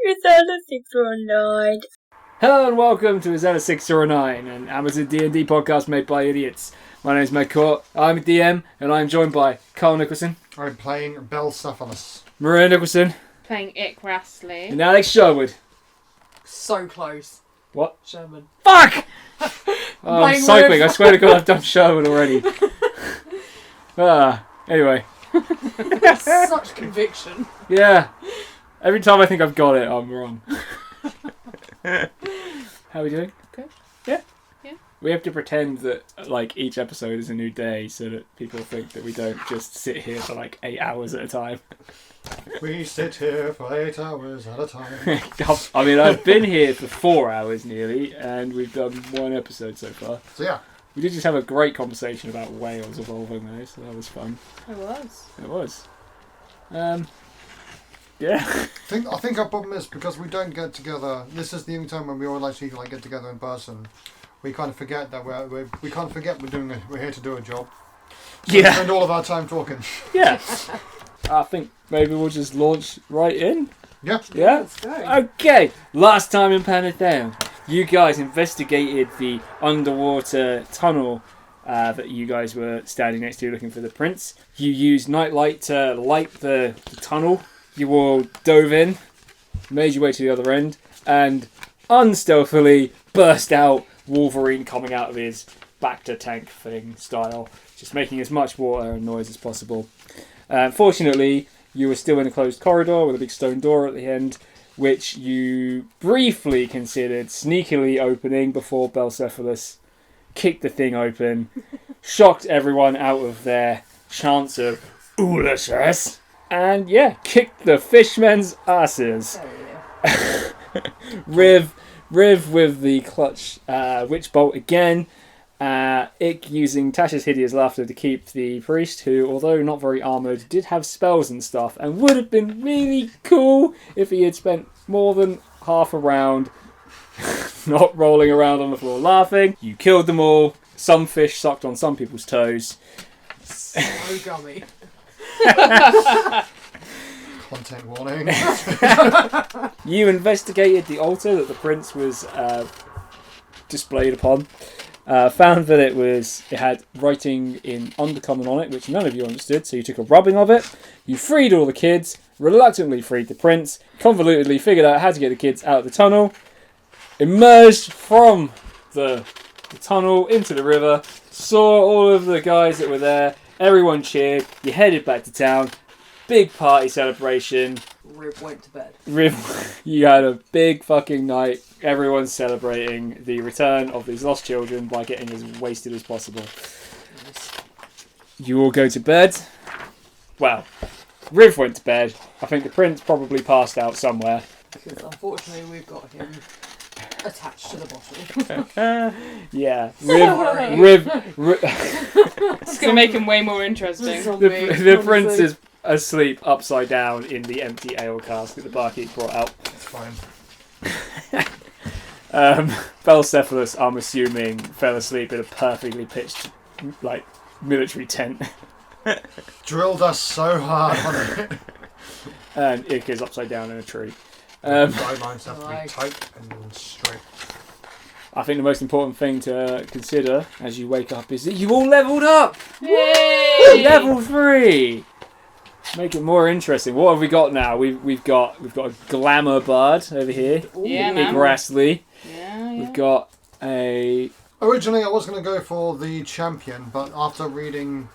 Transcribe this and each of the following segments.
Is that a 6 or a 9? Hello and welcome to Is That a 6 or a 9, an Amazon D&D podcast made by idiots. My name is Meg Court, I'm a DM, and I'm joined by Carl Nicholson. I'm playing Belcephalus. Maria Nicholson. Playing Ick Rastley. And Alex Sherwood. So close. What? Sherman. Fuck! Oh, I'm cycling, I swear to God I've done Sherwood already. Anyway. Such conviction. Yeah. Every time I think I've got it, I'm wrong. How are we doing? Good. Yeah? Yeah. We have to pretend that each episode is a new day so that people think that we don't just sit here for 8 hours at a time. We sit here for 8 hours at a time. I mean, I've been here for 4 hours nearly, and we've done one episode so far. So yeah. We did just have a great conversation about whales evolving though, so that was fun. It was. It was. Yeah. I think our problem is because we don't get together. This is the only time when we all actually get together in person. We kind of forget that we're here to do a job. So we spend all of our time talking. Yeah. I think maybe we'll just launch right in. Yeah. Yeah. Let's go. Okay. Last time in Planet Down, you guys investigated the underwater tunnel that you guys were standing next to looking for the prince. You used nightlight to light the tunnel. You all dove in, made your way to the other end, and unstealthily burst out, Wolverine coming out of his back-to-tank thing style, just making as much water and noise as possible. Fortunately, you were still in a closed corridor with a big stone door at the end, which you briefly considered sneakily opening before Belcephalus kicked the thing open, shocked everyone out of their chance of Ulysses, and kicked the fishmen's asses. Oh, Riv with the clutch witch bolt again. Ick using Tasha's hideous laughter to keep the priest, who, although not very armoured, did have spells and stuff, and would have been really cool if he had spent more than half a round not rolling around on the floor laughing. You killed them all. Some fish sucked on some people's toes. So gummy. Content warning. You investigated the altar that the prince was displayed upon. Found that it had writing in Undercommon on it, which none of you understood, so you took a rubbing of it. You freed all the kids, reluctantly freed the prince, convolutedly figured out how to get the kids out of the tunnel, emerged from the tunnel into the river, saw all of the guys that were there, everyone cheered, you headed back to town, big party celebration. Rib went to bed. You had a big fucking night. Everyone's celebrating the return of these lost children by getting as wasted as possible. Yes. You all go to bed. Well, Riv went to bed. I think the prince probably passed out somewhere. Because unfortunately we've got him attached to the bottle. Yeah. Sorry. Riv It's going to make him way more interesting. the prince is asleep upside down in the empty ale cask that the barkeep brought out. It's fine. Belcephalus, I'm assuming, fell asleep in a perfectly pitched, military tent. Drilled us so hard on it. And Ick is upside down in a tree. Guidelines have to be tight and straight. I think the most important thing to consider as you wake up is that you all leveled up! Yay! Level 3! Make it more interesting. What have we got now? We've got a glamour bard over here. Yeah, Ick man. Rastley. Yeah. We've got a... Originally I was going to go for the champion, but after reading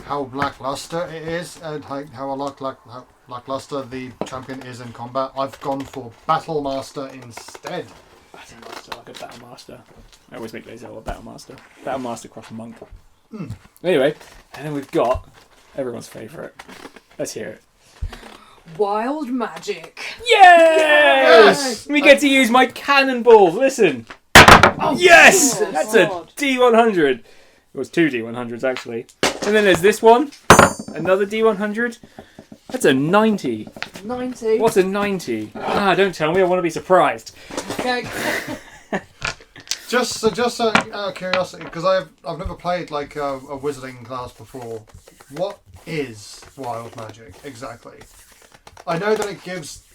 how lackluster it is and how lackluster the champion is in combat, I've gone for battle master instead. Battle master, like a battle master. I always make those out a battle master. Battle master cross monk. Anyway, and then we've got everyone's favourite. Let's hear it. Wild magic. Yes! We get to use my cannonball. Listen. Oh, Yes! Jesus. That's a D100. It was 2 D100s actually. And then there's this one. Another D100. That's a 90. 90. What's a 90? Don't tell me. I want to be surprised. Okay. Just out of curiosity, because I've never played a wizarding class before. What is wild magic exactly? I know that it gives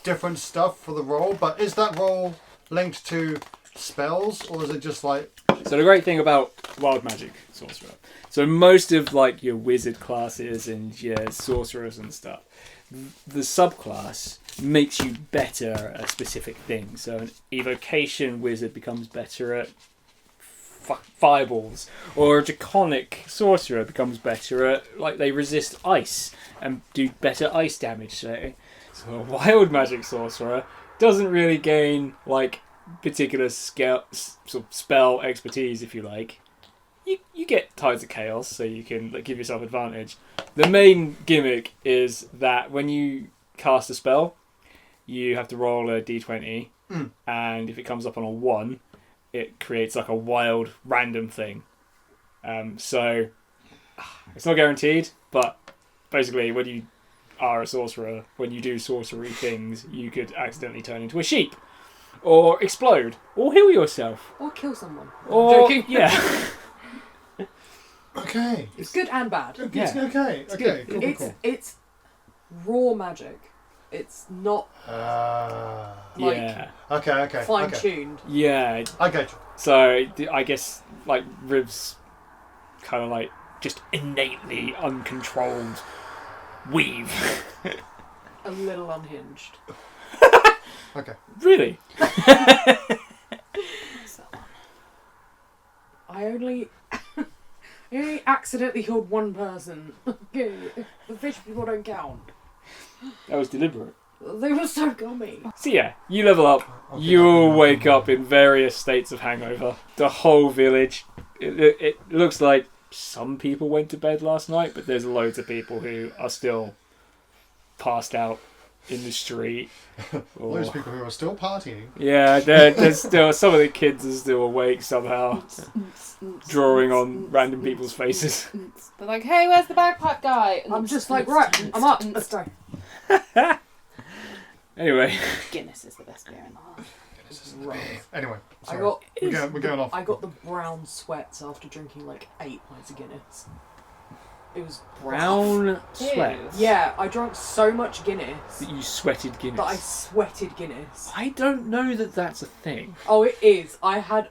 different stuff for the role, but is that role linked to spells, or is it just like... So the great thing about wild magic sorcerer, so most of like your wizard classes and your sorcerers and stuff, the subclass makes you better at a specific thing. So an evocation wizard becomes better at fireballs, or a draconic sorcerer becomes better at, like, they resist ice and do better ice damage, say. So a wild magic sorcerer doesn't really gain like particular sort of spell expertise, if you like. You get Tides of Chaos, so you can like, give yourself advantage. The main gimmick is that when you cast a spell, you have to roll a d20, and if it comes up on a 1, it creates like a wild random thing. So it's not guaranteed, but basically when you are a sorcerer, when you do sorcery things, you could accidentally turn into a sheep, or explode, or heal yourself, Or kill someone. or Joking. yeah. Okay. It's good and bad. It's okay. Okay. good. Cool. It's raw magic. It's not like Yeah, Okay. fine tuned. yeah. I get you. So I guess like Riv's kind of like just innately uncontrolled weave. A little unhinged. Okay. Really? I only accidentally killed one person. Okay, the fish people don't count. That was deliberate. They were so gummy. So yeah, you level up, Okay. you'll wake up in various states of hangover. The whole village, it looks like some people went to bed last night, but there's loads of people who are still passed out in the street. Those Or, people who are still partying. yeah, there's still, some of the kids are still awake somehow, drawing on random people's faces. They're like, hey, where's the bagpipe guy? And I'm just like, right, I'm up. Let's go. Anyway, Guinness is the best beer in the world. Anyway, I sorry. got We're going off. I got the brown sweats after drinking like 8 pints of Guinness. It was brown sweat. Yeah, I drank so much Guinness That you sweated Guinness. that I sweated Guinness. I don't know that that's a thing. Oh, it is. I had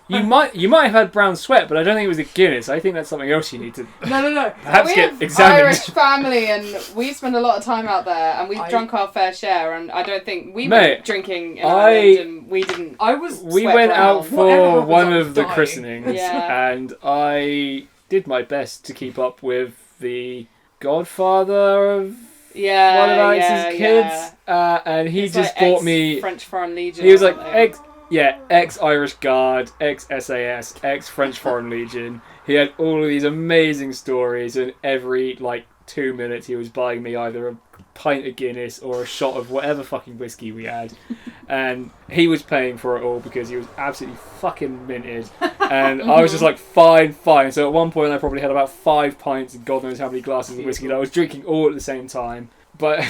You might have had brown sweat, but I don't think it was a Guinness. I think that's something else you need to no. perhaps We get have examined. Irish family, and we spend a lot of time out there, and we've drunk our fair share. And I don't think we were drinking in Ireland, and we didn't. I was. We sweat went brown. out Whatever for happens, one I'm of the dying. christenings, Yeah. and I did my best to keep up with the godfather of Yeah, one of Alex's yeah, kids, yeah. and he He's just like bought me. French Foreign Legion. He was or like something. ex-Irish Guard, ex-SAS, ex-French Foreign Legion. He had all of these amazing stories, and every, 2 minutes he was buying me either a pint of Guinness or a shot of whatever fucking whiskey we had. And he was paying for it all because he was absolutely fucking minted. And I was just like, fine. So at one point I probably had about 5 pints and God knows how many glasses of whiskey that I was drinking all at the same time. But...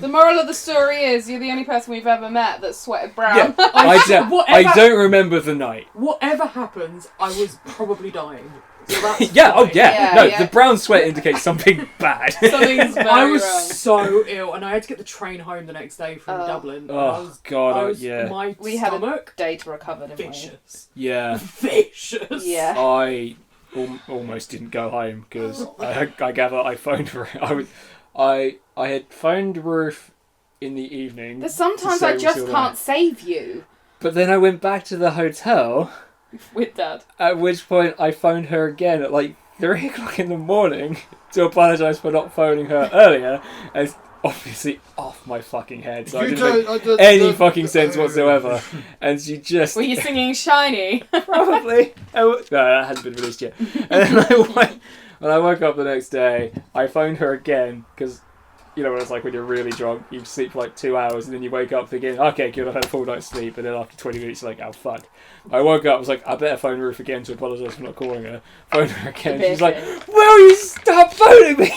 The moral of the story is you're the only person we've ever met that sweated brown. yeah, Whatever- I don't remember the night. Whatever happens, I was probably dying. So that's Yeah, oh fine. yeah. Yeah, No, yeah. the brown sweat indicates something bad. Something's very I was wrong. so ill, and I had to get the train home the next day from Oh. Dublin. Oh, God, I was, yeah. My We had a stomach day to recover, didn't vicious, Yeah. vicious. Yeah. I almost didn't go home because I gather I phoned her. I had phoned Ruth in the evening. There's sometimes to say I we're just still can't there. save you. But then I went back to the hotel, With Dad. at which point I phoned her again at 3 o'clock in the morning to apologise for not phoning her earlier. And it's obviously off my fucking head, so I didn't make any fucking sense whatsoever. And she just... Were you singing Shiny? Probably. No, that hadn't been released yet. And then when I woke up the next day, I phoned her again, because, you know what it's like when you're really drunk, you sleep for 2 hours, and then you wake up thinking, okay, good, I've had a full night's sleep, and then after 20 minutes you're like, oh, fuck. I woke up, I was like, I better phone Ruth again to apologise for not calling her. Phoned her again, she's like, will you stop phoning me?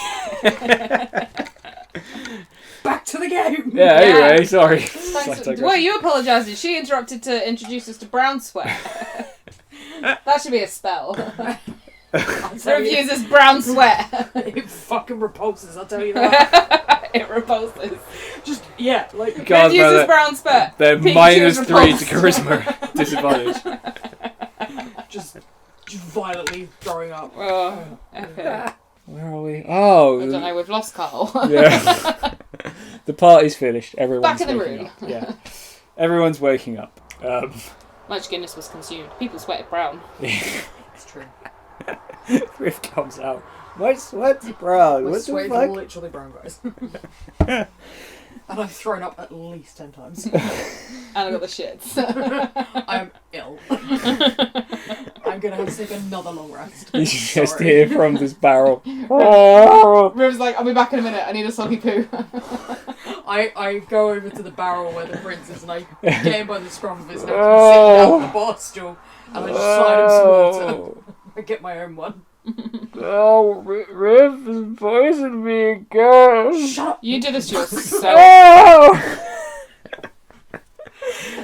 Back to the game. Yeah, anyway, sorry. Thanks. Well, you apologised. She interrupted to introduce us to brown sweat. That should be a spell. I'll tell you, Reviews as brown sweat. it fucking repulses, I'll tell you that. It repulses. Just, yeah, like... God, Red uses brown spit. They're Pikachu's -3 to repulsed. charisma disadvantage. just violently throwing up. Oh, epic. Where are we? Oh, I don't know, we've lost Carl. yeah. The party's finished. Everyone's Back in the waking room. up. Yeah, everyone's waking up. Much Guinness was consumed. People sweated brown. It's true. Riff comes out. My sweat's brown. My What the sweat's fuck? literally brown, guys. And I've thrown up at least 10 times. And I got the shits. I'm ill. I'm going to have to take another long rest. You should just Sorry. hear from this barrel. Riv's like, I'll be back in a minute. I need a soggy poo. I go over to the barrel where the prince is and I get him by the scruff of his neck and sit down on the bar stool and I just slide him some water. I get my own one. Oh, Riff has poisoned me again. Shut up! You did this to yourself. Oh!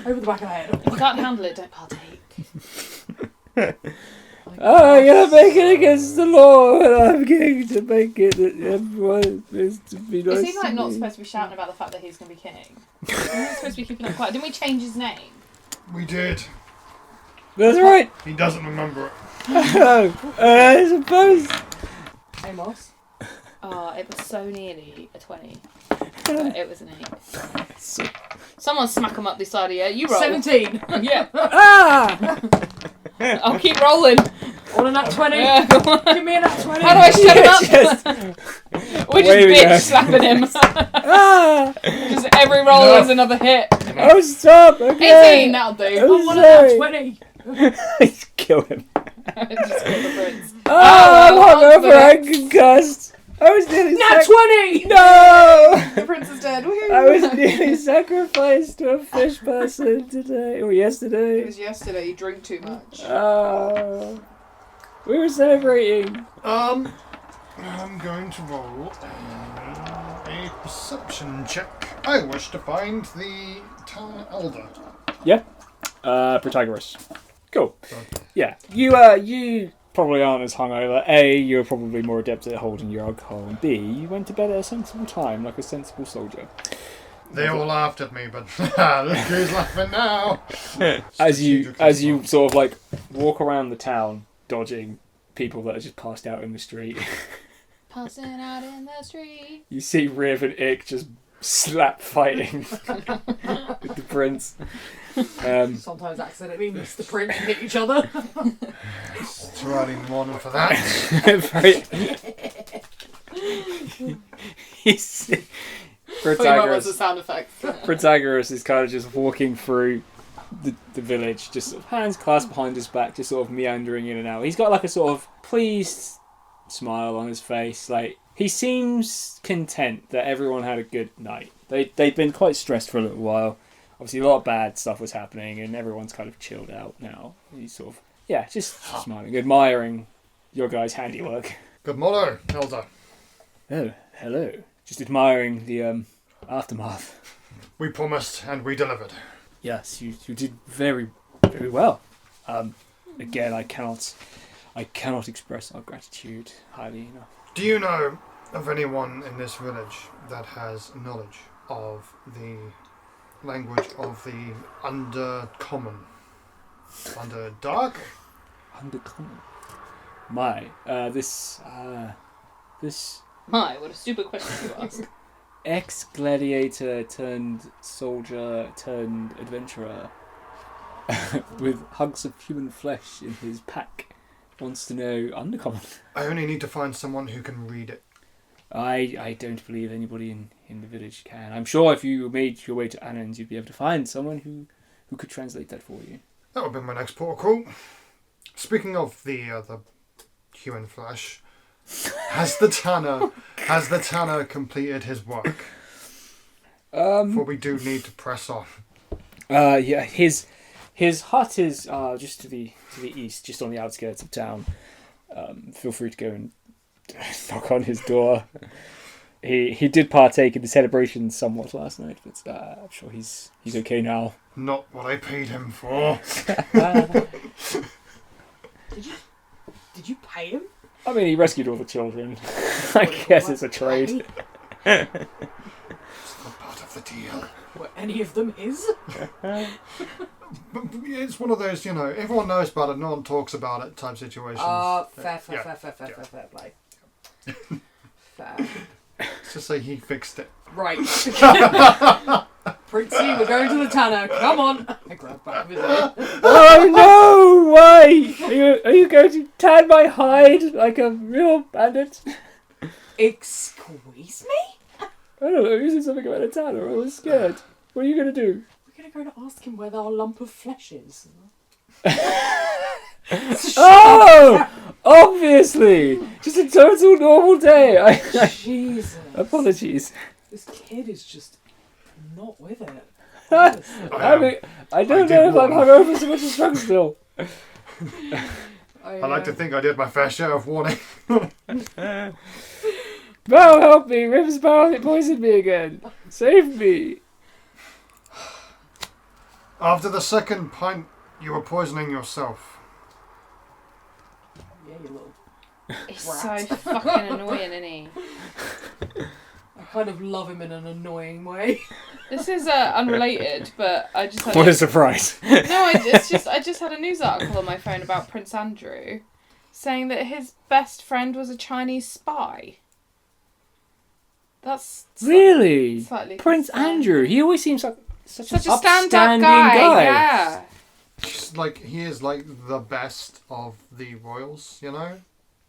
Over the back of the head. If you can't handle it, don't partake. Oh, you're making it against the law, and I'm going to make it that everyone is to be nice. Is he like to not me. supposed to be shouting about the fact that he's going to be king? He's not supposed to be keeping it quiet. Didn't we change his name? We did. That's right. He doesn't remember it. Oh, I suppose. Amos. Oh, it was so nearly a 20. But it was an 8. Someone smack him up the side of you. You roll. 17. Yeah. Ah! I'll keep rolling. On a nat 20. Yeah, go on. Give me a nat 20. How do I shut him up? Just We're just waving bitch at- slapping him. Ah! Just every roll No. is another hit. Oh, stop! 18, Okay. that'll do. Oh, On a nat sorry. 20. Just kill him. Just kill the prince. Oh, I'm well, on to hungover the and concussed. I was nearly Nat 20! No! The prince is dead. Woohoo. I was nearly sacrificed to a fish person today or It yesterday. was yesterday. You drink too much. We were celebrating. I'm going to roll a perception check. I wish to find the town elder. Yeah. Protagoras. Cool. Yeah. You probably aren't as hungover. A, you're probably more adept at holding your alcohol. And B, you went to bed at a sensible time, like a sensible soldier. They all looked at me, but look who's laughing now. As you sort of like walk around the town, dodging people that are just passed out in the street. Passing out in the street. You see Riv and Ick just slap fighting with the prince. Sometimes accidentally miss the print and hit each other. It's too early in the morning for that. He's What's the Protagoras. sound effect? Protagoras is kind of just walking through the village, just sort of hands clasped behind his back, just sort of meandering in and out. He's got like a sort of pleased smile on his face. Like he seems content that everyone had a good night. They'd been quite stressed for a little while. Obviously, a lot of bad stuff was happening, and everyone's kind of chilled out now. He's sort of, yeah, just smiling, admiring your guys' handiwork. Good morrow, elder. Oh, hello. Just admiring the aftermath. We promised and we delivered. Yes, you did very, very well. Again, I cannot express our gratitude highly enough. Do you know of anyone in this village that has knowledge of the language of the undercommon? Underdark? Undercommon. My, this My, what a stupid question to ask. ex-gladiator turned soldier turned adventurer with hunks of human flesh in his pack wants to know undercommon. I only need to find someone who can read it. I don't believe anybody in the village can. I'm sure if you made your way to Annans, you'd be able to find someone who could translate that for you. That would be my next port of call. Speaking of the human flesh, has the tanner completed his work? For we do need to press on. Yeah, his hut is just to the east, just on the outskirts of town. Feel free to go and knock on his door. He did partake in the celebration somewhat last night, but I'm sure he's okay now. Not what I paid him for. Did you pay him? I mean, he rescued all the children. I guess it's a trade. It's not part of the deal. Were any of them his? But it's one of those, you know, everyone knows about it, no one talks about it type situations. Fair play. Fair. Let's just say he fixed it. Right. Princey, we're going to the tanner. Come on. I grab back with it. Oh no! Why? Are you going to tan my hide like a real bandit? Excuse me? I don't know. You said something about a tanner. I was scared. What are you going to do? We're going to go and ask him where our lump of flesh is. Oh! Obviously! Just a total normal day. Jesus. Apologies. This kid is just not with it. I mean, I don't know if I'm hungover so much as drunk still. I like to think I did my fair share of warning. Val, help me! River's barrel poisoned me again. Save me! After the second pint, you were poisoning yourself. Yeah, you little. He's so fucking annoying, isn't he? I kind of love him in an annoying way. This is unrelated, but I just had What a surprise! no. I just had a news article on my phone about Prince Andrew, saying that his best friend was a Chinese spy. That's Really? slightly Prince concerning. Andrew. He always seems like such a an stand-up upstanding guy. Yeah. Just like, he is like the best of the royals, you know?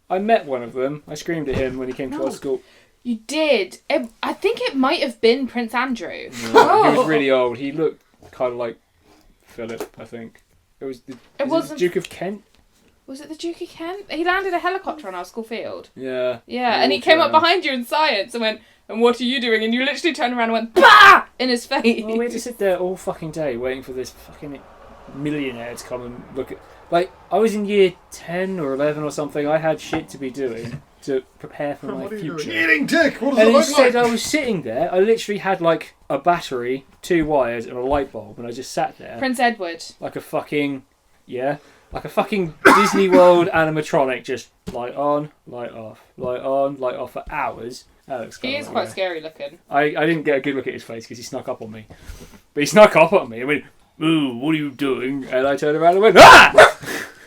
I met one of them. I screamed at him when he came to our school. You did. I think it might have been Prince Andrew. No, he was really old. He looked kind of like Philip, I think. It was the wasn't- Duke of Kent. Was it the Duke of Kent? He landed a helicopter on our school field. Yeah. Yeah, and he came up behind you in science and went, "And what are you doing?" And you literally turned around and went, "Bah!" in his face. Well, we had to sit there all fucking day waiting for this fucking millionaire to come and look at... Like, I was in year 10 or 11 or something. I had shit to be doing to prepare for my What are you future. doing? Eating dick! What does And it look instead, like? I was sitting there. I literally had like a battery, 2 wires, and a light bulb, and I just sat there Prince Edward. like a fucking like a fucking Disney World animatronic, just light on, light off, light on, light off for hours. That looks He kind is of quite scary looking. I didn't get a good look at his face because he snuck up on me, but he snuck up on me and went, "Ooh, what are you doing?" And I turned around and went, "Ah!"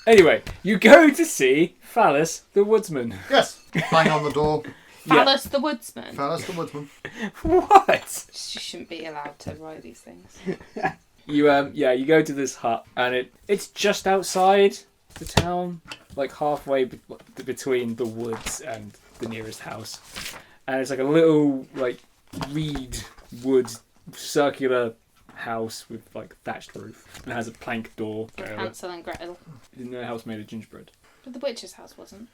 Anyway, you go to see Phallus the Woodsman. Yes. Bang on the door. Phallus the Woodsman. Phallus the Woodsman. What? You shouldn't be allowed to write these things. You you go to this hut and it's just outside the town, like halfway between the woods and the nearest house, and it's like a little like reed wood circular house with like thatched roof and it has a plank door. With Hansel and Gretel. Isn't there a house made of gingerbread? But the witch's house wasn't.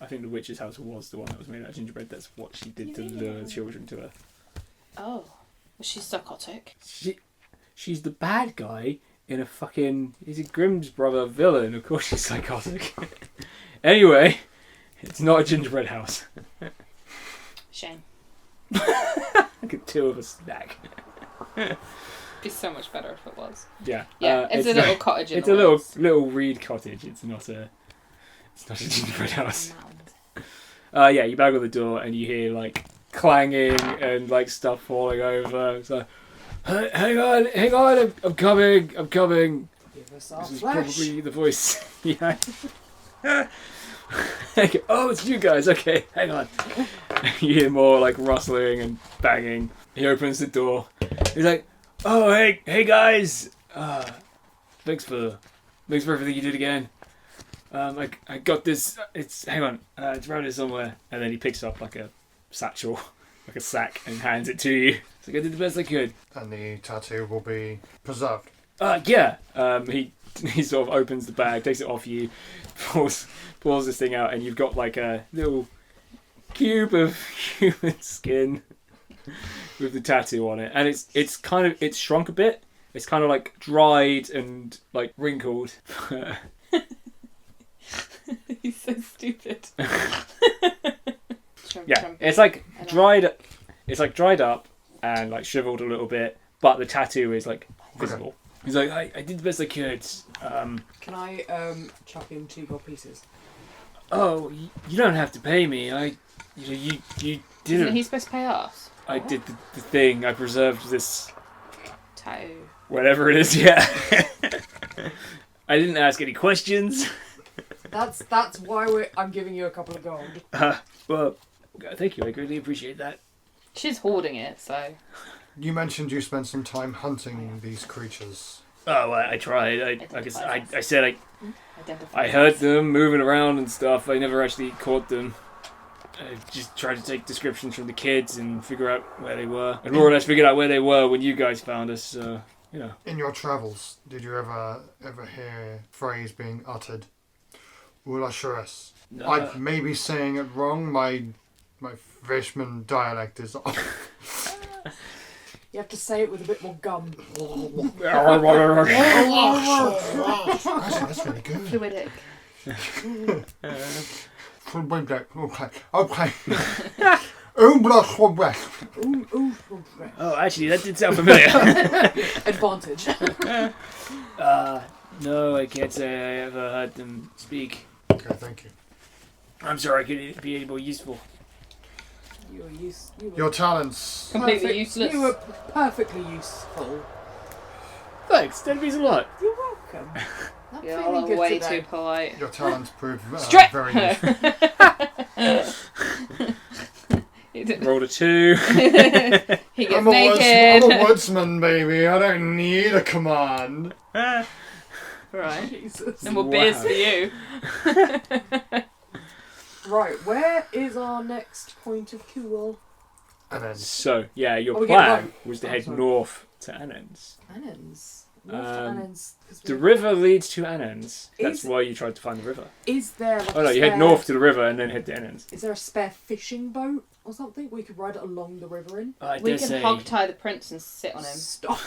I think the witch's house was the one that was made out of gingerbread. That's what she did to lure children to her. Oh. Was she psychotic? She's the bad guy in a fucking... He's a Grimm's brother villain. Of course she's psychotic. Anyway, it's not a gingerbread house. Shame. Like a 2 of a snack. It'd be so much better if it was. Yeah. Yeah, it's a little cottage in It's the a woods. little reed cottage. It's not a gingerbread house. Mound. Yeah, you bang on the door and you hear like clanging and like stuff falling over. It's like, hang on, I'm coming. Give us our This is flesh. probably the voice. Yeah. Oh, it's you guys. Okay, hang on. You hear more like rustling and banging. He opens the door. He's like, "Oh, hey guys. Thanks for everything you did again. I got this. Hang on. It's around here somewhere." And then he picks up like a satchel, like a sack, and hands it to you. It's like, "I did the best I could." And the tattoo will be preserved. Yeah. He sort of opens the bag, takes it off you, pulls this thing out, and you've got like a little cube of human skin with the tattoo on it, and it's shrunk a bit. It's kind of like dried and like wrinkled. He's so stupid. Yeah, it's like dried. It's like dried up and like shriveled a little bit, but the tattoo is like visible. He's like, I did the best I could. Can I chuck in 2 gold pieces? Oh, you don't have to pay me. You did did Isn't it. he supposed to pay us? I did the thing. I preserved this. Tattoo. Whatever it is, yeah. I didn't ask any questions. That's why I'm giving you a couple of gold. Well, thank you. I greatly appreciate that. She's hoarding it, so. You mentioned you spent some time hunting these creatures. Oh, I tried. I said Identify. I heard them moving around and stuff. I never actually caught them. I just tried to take descriptions from the kids and figure out where they were. And more or less figured out where they were when you guys found us, so, you know. In your travels, did you ever hear phrase being uttered? Ulashuras. No. I may be saying it wrong. My Fishman dialect is off. You have to say it with a bit more gum. Actually, that's really good. Fluidic. Okay. Oh, actually, that did sound familiar. Advantage. No, I can't say I ever heard them speak. Okay, thank you. I'm sorry I couldn't be any more useful. Your talents. Completely useless. You were perfectly useful. Thanks, that means a lot. You're welcome. I'm You're feeling good way today. too polite. Your talents prove Strip! very useful. Rolled a 2. He gets I'm naked. a woodsman, baby. I don't need a command. Right. Jesus. No more beers for you. Right, where is our next point of cool? And then So, yeah, your Oh, we get plan one. was to Oh, head sorry. north to Annens. Annens. North to Um, Annens. 'Cause The we- river leads to Annens. That's Is- why you tried to find the river. Is there like Oh no, a you head spare- north to the river and then head to Annens. Is there a spare fishing boat or something we could ride it along the river in? I We dare can say... hog tie the prince and sit on him. Stop.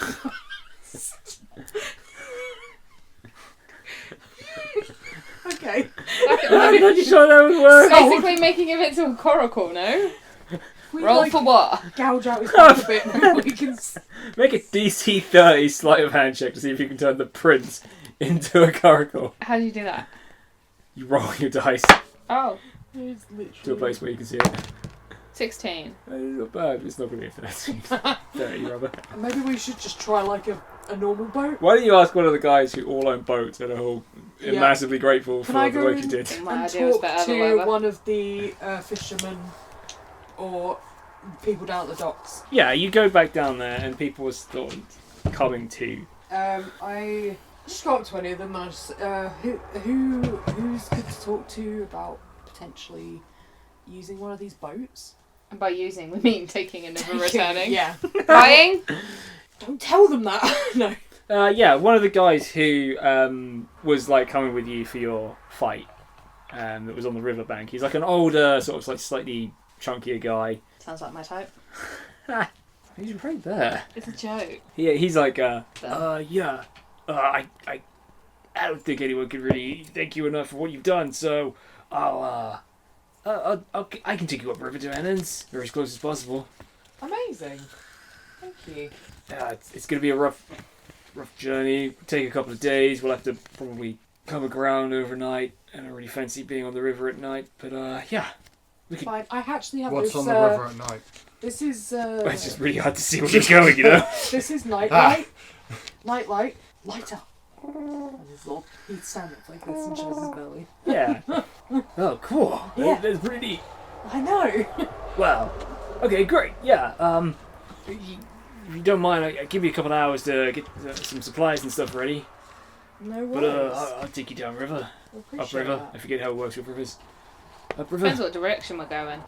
Okay. I'm not sure that would work. Basically making him into a coracle, no? We Roll like for what? gouge out his back a bit. Maybe we can. Make a DC 30 sleight of hand check to see if you can turn the prince into a coracle. How do you do that? You roll your dice Oh, It's to a literally. place where you can see it. 16. It's not bad, it's not going to be a 13. 30 rather. Maybe we should just try like a normal boat. Why don't you ask one of the guys who all own boats and are all Yeah. massively grateful Can for I the go work you in- did? My And idea was talk better, to whatever. one of the fishermen or people down at the docks. Yeah, you go back down there and people are still coming to. I just go up to any of them and I just, who's good to talk to about potentially using one of these boats? And by using, we mean taking and never returning. Yeah. Buying? Don't tell them that. No. Yeah, one of the guys who was like coming with you for your fight that was on the riverbank. He's like an older, sort of like slightly chunkier guy. Sounds like my type. He's right there. It's a joke. He's like, So. I don't think anyone can really thank you enough for what you've done. So I can take you upriver to Annens, or as close as possible. Amazing. Thank you. It's going to be a rough journey. Take a couple of days. We'll have to probably come around overnight. I don't really fancy being on the river at night, but yeah. Fine. I actually have what's this. on the river at night? This is. It's just really hard to see where you're going, you know. This is nightlight. Nightlight. Lighter. And his little, he'd stand up like this and shows his belly. Yeah. Oh, cool. Yeah. That's pretty neat. I know. Well, okay, great. Yeah. If you don't mind, I'll give you a couple of hours to get some supplies and stuff ready. No But worries. I'll take you down river, I appreciate upriver. that. I forget how it works with rivers. Depends Upriver. what direction we're going.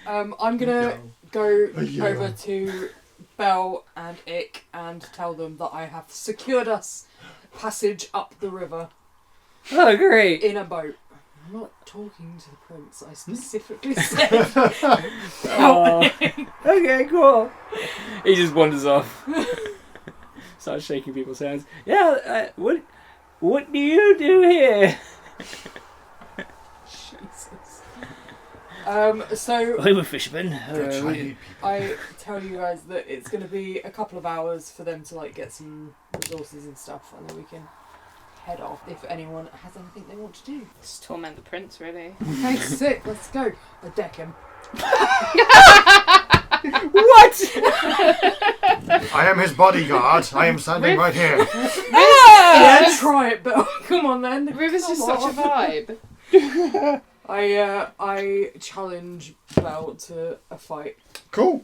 I'm gonna go Yo. over to Belle and Ick and tell them that I have secured us passage up the river Oh, great. in a boat. I'm not talking to the prince. I specifically said. Oh, okay, cool. He just wanders off. Starts shaking people's hands. Yeah, what do you do here? Jesus. So I'm a fisherman. Good Chinese people. I tell you guys that it's going to be a couple of hours for them to like get some resources and stuff, and then we can head off if anyone has anything they want to do. Just torment the prince, really. Okay, sick. Let's go. I deck him. What? I am his bodyguard. I am standing right here. Yeah, try it, Bill. Come on then. River's just such a vibe. I challenge Belle to a fight. Cool.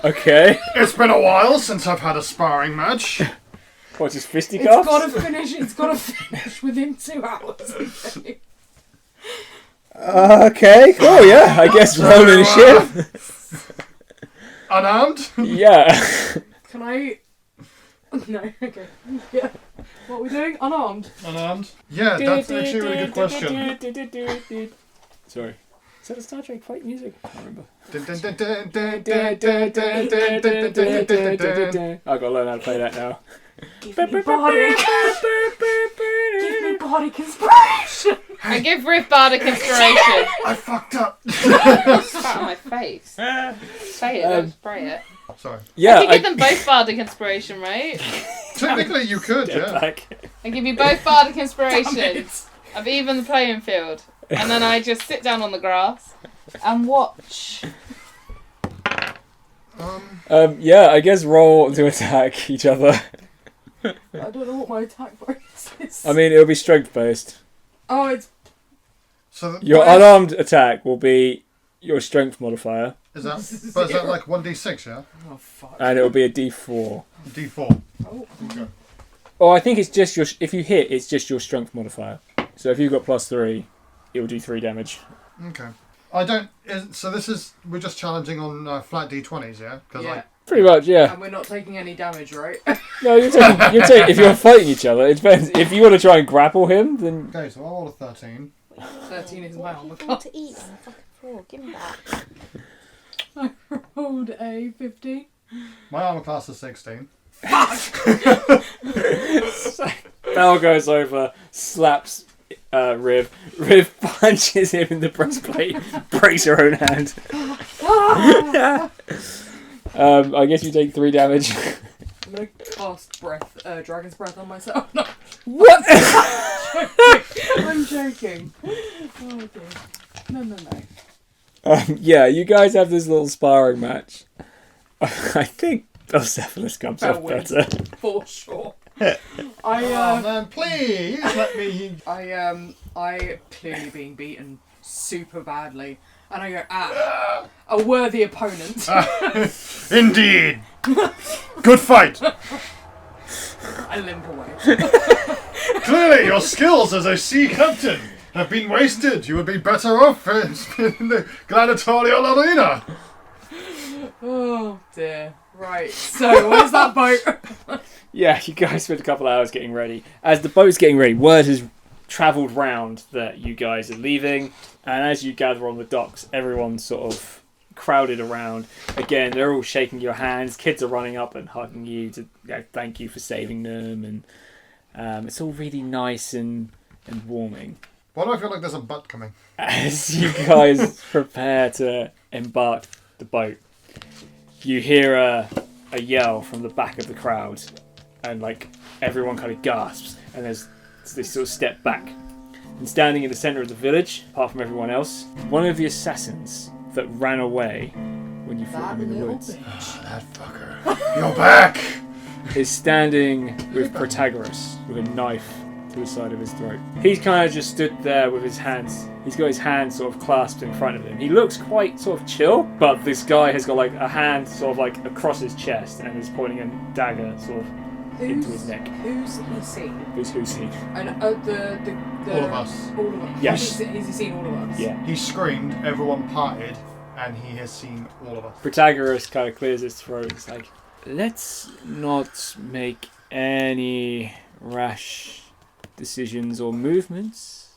Okay. It's been a while since I've had a sparring match. What's his fisticuffs? It's gotta finish within 2 hours. Okay. Okay, cool, yeah. I guess roll initiative. Unarmed? Yeah. Can I... No, okay. Yeah. What are we doing? Unarmed? Unarmed? Yeah, that's actually a really good question. Sorry. Is that the Star Trek fight music? I can't remember. I've got to learn how to play that now. Give me body. Give me bardic inspiration. I give Riv bardic inspiration. I fucked up. Spat on my face. Say it, don't spray it. Sorry. Yeah, I could give them both bardic inspiration, right? Technically you could, Step yeah. back. I give you both bardic inspiration. I've evened the playing field. And then I just sit down on the grass and watch. Yeah, I guess roll to attack each other. I don't know what my attack bonus is. I mean, it'll be strength based. Oh, it's... So Your unarmed attack will be your strength modifier, is that like 1d6, yeah? Oh, fuck. and it'll be a d4. D4. Oh. Okay. Oh, I think it's just your. If you hit, it's just your strength modifier. So if you've got +3, it will do 3 damage. Okay. So we're just challenging on flat d20s, yeah? Yeah. Pretty much, yeah. And we're not taking any damage, right? No, you're taking. If you're fighting each other, it depends. If you want to try and grapple him, then Okay, so I rolled a 13. 13 is my What armor are you going class. to eat on the fucking floor? Give me that. I rolled a 15. My armor class is 16. Bell goes over, slaps Riv. Riv punches him in the breastplate, breaks her own hand. I guess you take 3 damage. I'm gonna cast Dragon's Breath on myself. No, What? I'm joking. Oh dear. No. Yeah, you guys have this little sparring match. I think Belcephalus comes Bell off wins. better. For sure. Oh man, please let me. I clearly being beaten super badly, and I go, a worthy opponent. Indeed. Good fight. I limp away. Clearly, your skills as a sea captain have been wasted. You would be better off in the gladiatorial arena. Oh dear. Right. So where's that boat? Yeah, you guys spent a couple of hours getting ready. As the boat's getting ready, word has travelled round that you guys are leaving, and as you gather on the docks, everyone's sort of crowded around. Again, they're all shaking your hands. Kids are running up and hugging you to thank you for saving them, and it's all really nice and warming. Why do I feel like there's a butt coming? As you guys prepare to embark the boat, you hear a yell from the back of the crowd, and like everyone kind of gasps, and they sort of step back. And standing in the centre of the village, apart from everyone else, one of the assassins that ran away when you fought him in the woods That fucker. You're back. is standing with Protagoras with a knife to the side of his throat. He's kind of just stood there with his hands. He's got his hands sort of clasped in front of him. He looks quite sort of chill, but this guy has got like a hand sort of like across his chest and is pointing a dagger sort of into his neck. Who's he seen? Who's he? And the All of us. All of us. Yes. Has he seen all of us? Yeah. He screamed, everyone parted, and he has seen all of us. Protagoras kind of clears his throat. It's like, let's not make any rash decisions or movements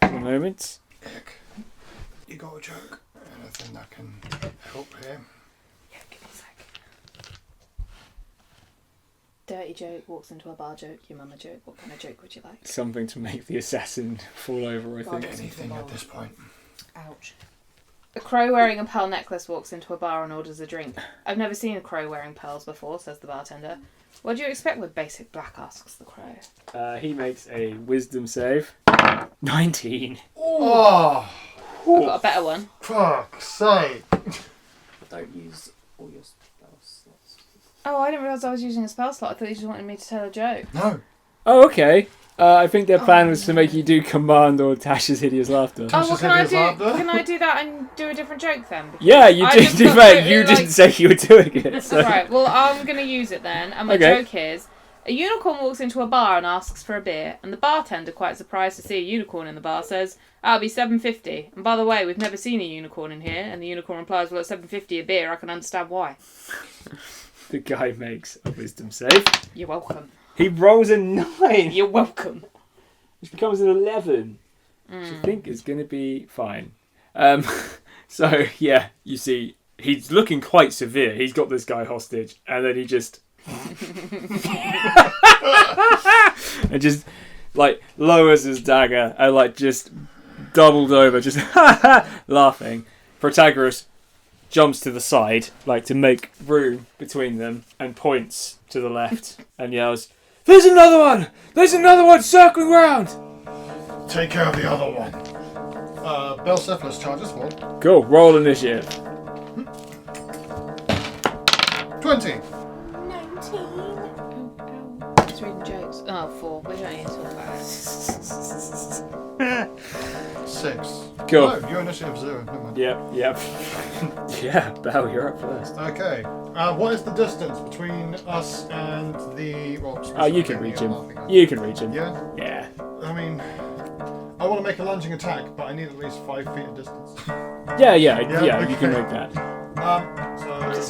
for the moment. Ick, you got a joke? Anything that can help here? Yeah, give me a sec. Dirty joke walks into a bar joke. Your mama joke. What kind of joke would you like? Something to make the assassin fall over, I think. Anything at this point. Ouch. A crow wearing a pearl necklace walks into a bar and orders a drink. I've never seen a crow wearing pearls before, says the bartender. What do you expect with basic black, asks the crow. He makes a wisdom save. 19. Oh, I've got a better one. fuck's sake. Don't use all your spell slots. Oh, I didn't realise I was using a spell slot. I thought you just wanted me to tell a joke. No. Oh, okay. I think their plan was to make you do command or Tasha's hideous laughter. Oh, well, Tasha's hideous laughter? can I do that and do a different joke then? Because Yeah, you I did. just In got fact, really, you like- didn't say you were doing it. So. Right, well, I'm going to use it then. And my Okay. joke is, a unicorn walks into a bar and asks for a beer. And the bartender, quite surprised to see a unicorn in the bar, says, "That'll be $7.50. And by the way, we've never seen a unicorn in here." And the unicorn replies, "Well, at $7.50 a beer, I can understand why." The guy makes a wisdom save. You're welcome. He rolls a 9, You're welcome. which becomes an 11. Which I think is going to be fine. So, yeah, you see, he's looking quite severe. He's got this guy hostage, and then he just... and just, like, lowers his dagger and, like, just doubled over, just laughing. Protagoras jumps to the side, like, to make room between them, and points to the left and yells, "There's another one! There's another one circling round!" Take care of the other one. Belcephalus charges forward. Cool, roll initiative. 20. 19. Just reading jokes. Oh, 4. We don't need to talk about it. 6. Cool. No, your initiative 0. Never mind. Yep. Yeah, Belle, you're up first. Okay. What is the distance between us and the... Well, Oh, you can reach him. laughing at? You can reach him. Yeah? Yeah. I mean... I want to make a lunging attack, but I need at least 5 feet of distance. Yeah, Yeah, you can okay. make that. So...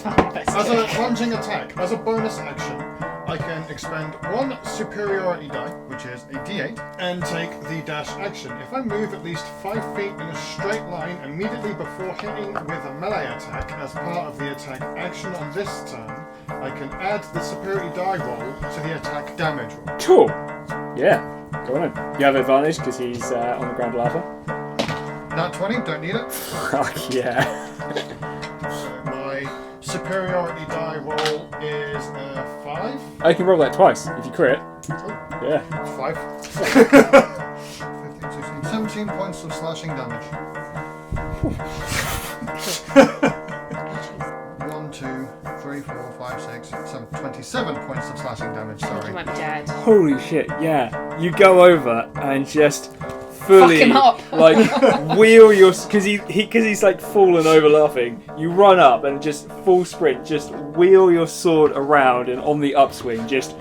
Found the best As joke. a lunging attack, as a bonus action, I can expend 1 superiority die, which is a d8, and take the dash action. If I move at least 5 feet in a straight line immediately before hitting with a melee attack as part of the attack action on this turn, I can add the superiority die roll to the attack damage roll. Cool. Yeah. Go on. You have advantage because he's on the ground lava. Nat 20, don't need it. Fuck yeah. So my superiority die roll is 5. I can roll that twice if you crit. Yeah. 5. 15, 16, 17 points of slashing damage. 1, 2, 3, 4, 5, 6, 7, 27 points of slashing damage, You sorry. might be dead. Holy shit, yeah. You go over and just fully Fuck him up. like wheel your because he's like fallen over laughing. You run up and just full sprint, just wheel your sword around and on the upswing, just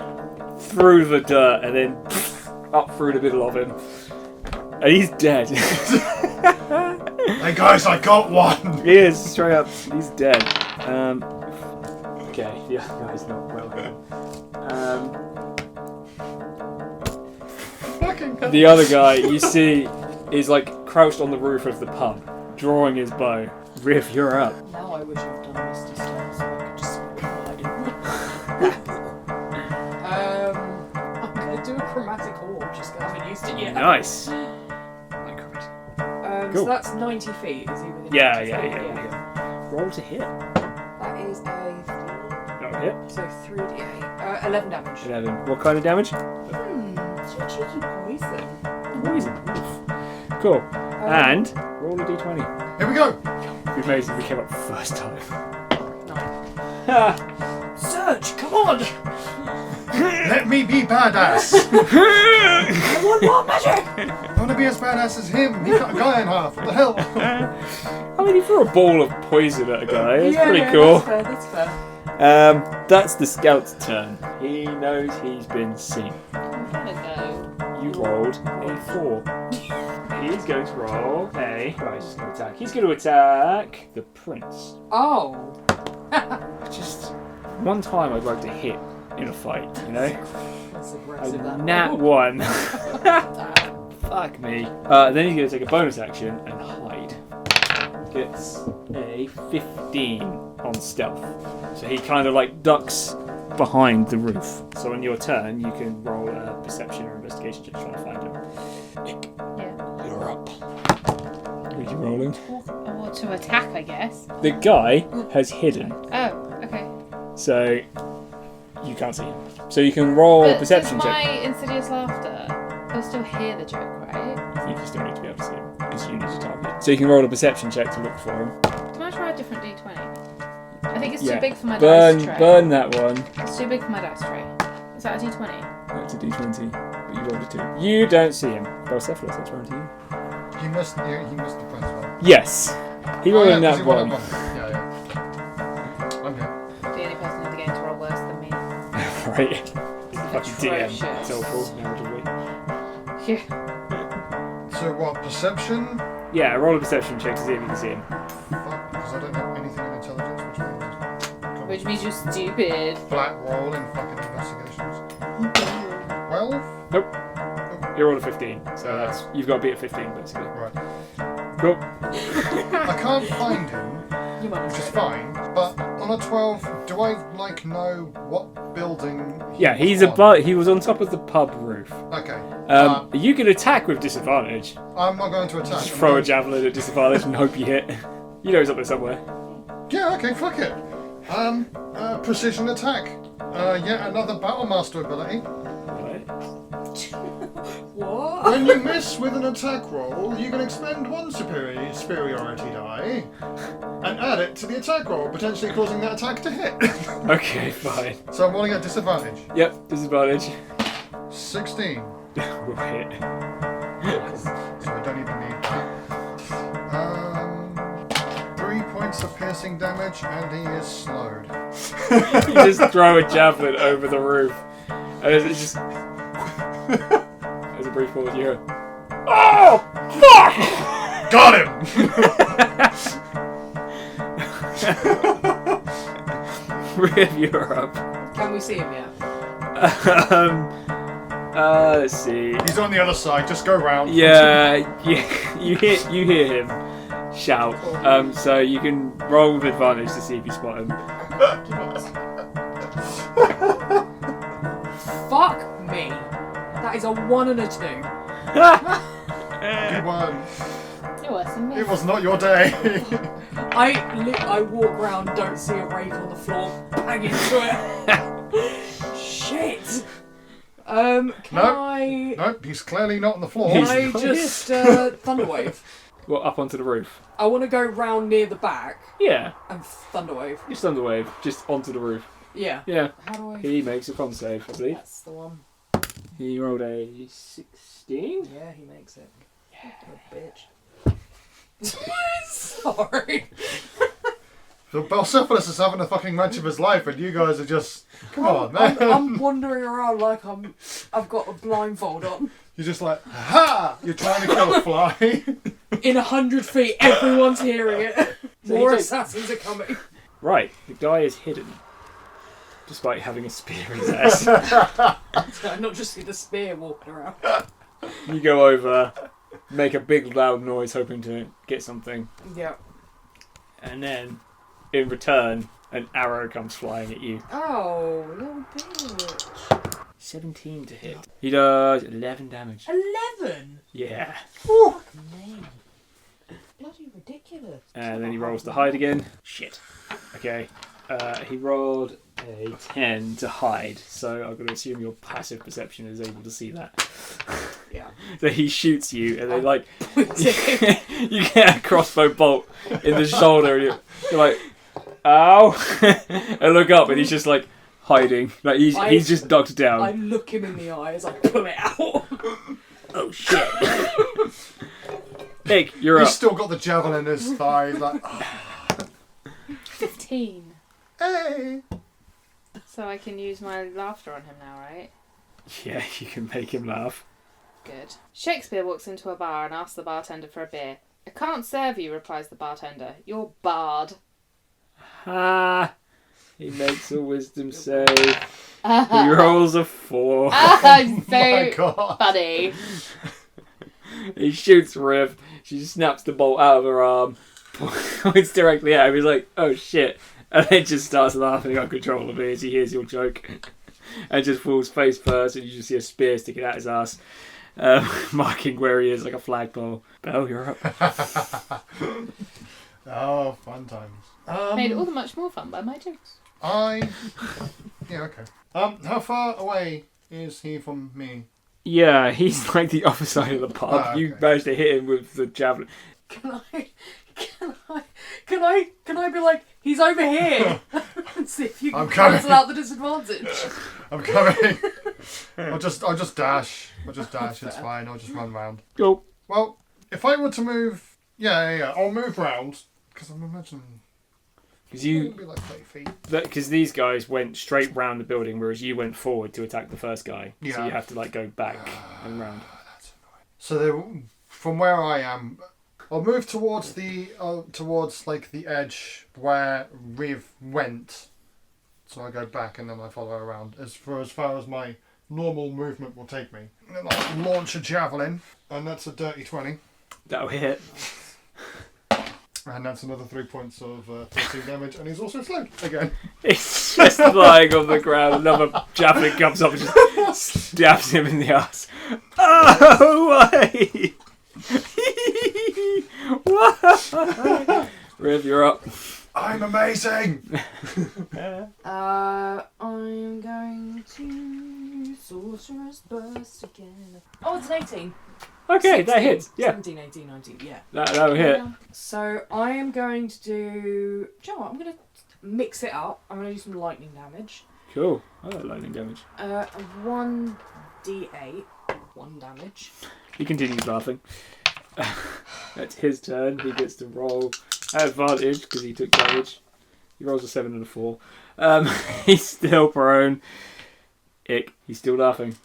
through the dirt and then up through the middle of him. And he's dead. Hey guys, I got one! He is straight up. He's dead. Okay, the other guy's not well done. Fucking hell. The other guy you see is like crouched on the roof of the pub, drawing his bow. Riv, you're up. Now I wish I'd done Misty Step so I could just smoke while I do. I'm gonna do a chromatic orb, just 'cause I haven't used it yet. Nice. Cool. So that's 90 feet, is he within 90 Yeah. feet? Roll to hit. That is a 3, Not hit. so 3d8. 11 damage. 11. What kind of damage? It's your cheeky poison. Poison. Cool. And roll a d20. Here we go! You've made it. We came up first time. Surge, come on! Let me be badass! I want more magic! I want to be as badass as him! He cut a guy in half, what the hell? I mean, he threw a ball of poison at a guy. It's Yeah, pretty yeah, cool. That's fair. That's the scout's turn. He knows he's been seen. I'm gonna go. You rolled a 4. He's going to roll a... Right, he's just going to attack. He's going to attack the prince. Oh. Just one time I'd like to hit in a fight, you know? That's A aggressive, that. nat 1. Fuck me. Then he's going to take a bonus action and hide. Gets a 15 on stealth. So he kind of like ducks behind the roof. So on your turn, you can roll a perception or investigation check trying to find him. Nick, Yeah. you're up. What are you rolling? Or to attack, I guess. The guy has hidden, Oh, okay. so you can't see him. So you can roll a But perception does check. my insidious laughter, I'll still hear the joke, right? You just don't need to be able to see him because you need to target. So you can roll a perception check to look for him. Can I try a different d20? I think it's Yeah. too big for my dice tray. Burn that one. It's too big for my dice tray. Is that a d20? That's a d20, but you rolled a 2. You don't see him. Cephalus, that's round to you. He missed the prince one. Yes. He rolled in that one. Yeah. I'm here. The only person in the game to roll worse than me. Right. Fucking DM. Atrocious. It's awful, narratively. Yeah. So what, perception? Yeah, roll a perception check to see if you can see him. Fuck, because I don't have anything in intelligence, Which means you're stupid. flat roll in fucking investigations. 12? Nope. You rolled a 15, so that's you've got to beat a 15 basically. Right. Cool. I can't find him, You might which is fine, but on a 12, do I, know what building Yeah, he's on? he was on top of the pub roof. Okay. You can attack with disadvantage. I'm not going to attack. Just throw a javelin at disadvantage and hope you hit. You know he's up there somewhere. Yeah, okay, fuck it. Precision attack. Yet another Battlemaster ability. Right. What? When you miss with an attack roll, you can expend one superiority die and add it to the attack roll, potentially causing that attack to hit. Okay, fine. So I'm rolling at disadvantage. Yep, disadvantage. 16. Will hit. So I don't even need that. 3 points of piercing damage, and he is slowed. You just throw a javelin over the roof. And it's just... There's a brief pause, you hear, "Oh! Fuck!" Got him! Riv, you're up. Can we see him yet? Let's see. He's on the other side, just go round. Yeah, you hear him shout. So you can roll with advantage to see if you spot him. Fuck me. That is a 1 and a 2. You won. You're worse than me. It was not your day. I walk around, don't see a rake on the floor, bang into it. Shit. Can I? Nope, he's clearly not on the floor. Can I just thunderwave? Well, up onto the roof. I want to go round near the back Yeah, and thunderwave. just Thunderwave, just onto the roof. Yeah. Yeah, How do I? he makes a con save, I believe. That's the one. He rolled a 16. Yeah, he makes it. Yeah, bitch. Sorry. So Cephalus is having a fucking match of his life, and you guys are just... Come on, man. I'm wandering around like I've got a blindfold on. You're just like, ha! You're trying to kill a fly. In 100 feet, everyone's hearing it. So More he takes- assassins are coming. Right, the guy is hidden. Despite having a spear in his ass. I not just see the spear walking around. You go over, make a big loud noise hoping to get something. Yeah. And then, in return, an arrow comes flying at you. Oh, little bitch. 17 to hit. He does 11 damage. 11? Yeah. Fuck me. Bloody ridiculous. And then he rolls to hide again. Shit. Okay. He rolled a 10 to hide, so I'm going to assume your passive perception is able to see that. Yeah. So he shoots you, and then like Pointing. you get a crossbow bolt in the shoulder, and you're like, "Ow!" And look up, and he's just like hiding, like he's just ducked down. I look him in the eye as I pull it out. Oh shit! Nick, you're He's up. still got the javelin in his thigh. He's like, 15. hey! So I can use my laughter on him now, right? Yeah, you can make him laugh. Good. Shakespeare walks into a bar and asks the bartender for a beer. "I can't serve you," replies the bartender. "You're barred." Ah! He makes a wisdom save. He rolls a 4. I'm My so God. funny. He shoots Riv. She snaps the bolt out of her arm, points directly at him. He's like, "Oh shit!" And then just starts laughing uncontrollably as he hears your joke, and just falls face first. And you just see a spear sticking out his ass, marking where he is like a flagpole. Belle, you're up. Oh, fun times. Made it all the much more fun by my jokes. Yeah, okay. How far away is he from me? Yeah, he's like the other side of the pub. Ah, You okay. managed to hit him with the javelin. Can I be like, he's over here? And see if you can I'm coming. cancel out the disadvantage. I'm coming. I'll just dash. It's fine. I'll just run round. Go. Well, if I were to move, yeah, I'll move round because I'm imagining Because it'll be like 30 feet. because these guys went straight round the building, whereas you went forward to attack the first guy. So Yeah. you have to like go back and round. So from where I am, I'll move towards towards like the edge where Riv went. So I go back and then I follow around as far as my normal movement will take me. And then I'll launch a javelin, and that's a dirty 20, That'll hit. and that's another 3 points of 13 damage, and he's also slowed again. It's just lying on the ground. Another javelin comes up and just stabs him in the ass. Oh, wait! What? Riv, you're up. I'm amazing. I'm going to Sorcerer's Burst again. Oh, it's an 18. Okay, 16, that hits. Yeah, 17, 18, 19, yeah. that'll hit. So I am going to do... Do you know what? I'm going to mix it up. I'm going to do some lightning damage. Cool. I like lightning damage. 1d8. 1 damage. He continues laughing. That's his turn. He gets to roll at advantage because he took damage. He rolls a 7 and a 4. He's still prone. Ick. He's still laughing.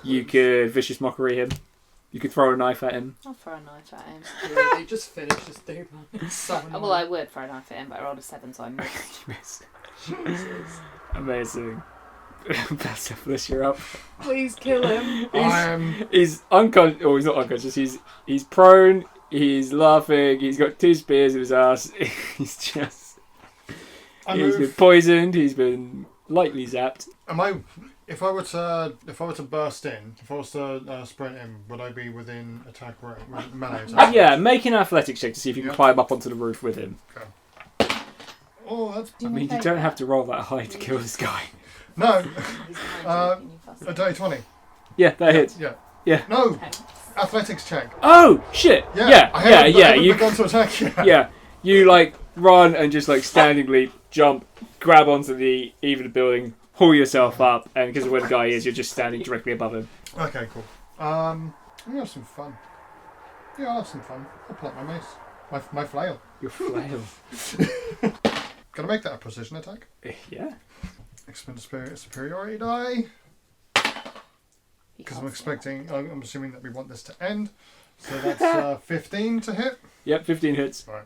You could vicious mockery him. You could throw a knife at him. I'll throw a knife at him. Yeah, they just finished this dude, man. It's so annoying. Well, I would throw a knife at him, but I rolled a 7, so I missed. You miss. Amazing. Persepolis, you're up. Please kill him. He's unconscious. Oh, he's not unconscious. He's prone. He's laughing. He's got 2 spears in his ass. He's just. He's been poisoned. He's been lightly zapped. If I were to burst in, if I was to sprint in, would I be within attack melee attack? Yeah, make an athletics check to see if you can climb up onto the roof with him. Okay. Oh, that's I mean, you don't have to roll that high to kill this guy. no. A day 20. Yeah, that hits. Yeah. Yeah. No. Athletics check. Oh shit! Yeah. I haven't You begun to attack yet. yeah. You like run and just like standing leap, jump, grab onto the building, haul yourself up, and because of where the guy is, you're just standing directly above him. Okay, cool. I'm gonna have some fun. Yeah, I'll have some fun. I'll pull out my mace. My flail. Your flail. Can I make that a precision attack? Yeah. Expend superiority die. Because I'm assuming that we want this to end. So that's 15 to hit. Yep, 15 hits. Right.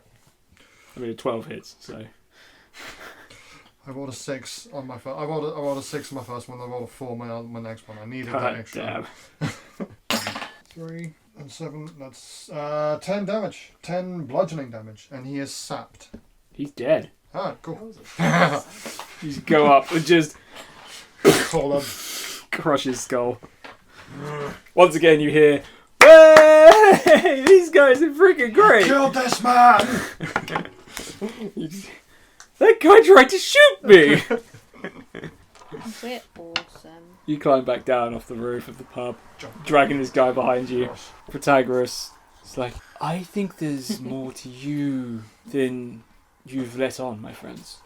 I mean, 12 hits, so. I rolled a 6 on my first. I rolled a 6 on my first one. I rolled a 4 on my next one. I needed that God extra. damn. 3 and 7. That's 10 damage. 10 bludgeoning damage, and he is sapped. He's dead. Ah, cool. You just go up and just Call him. crush his skull. Once again, you hear, "Hey, these guys are freaking great!" Killed this man. That guy tried to shoot me! We're awesome. You climb back down off the roof of the pub, dragging this guy behind you. Protagoras is like, I think there's more to you than you've let on, my friends.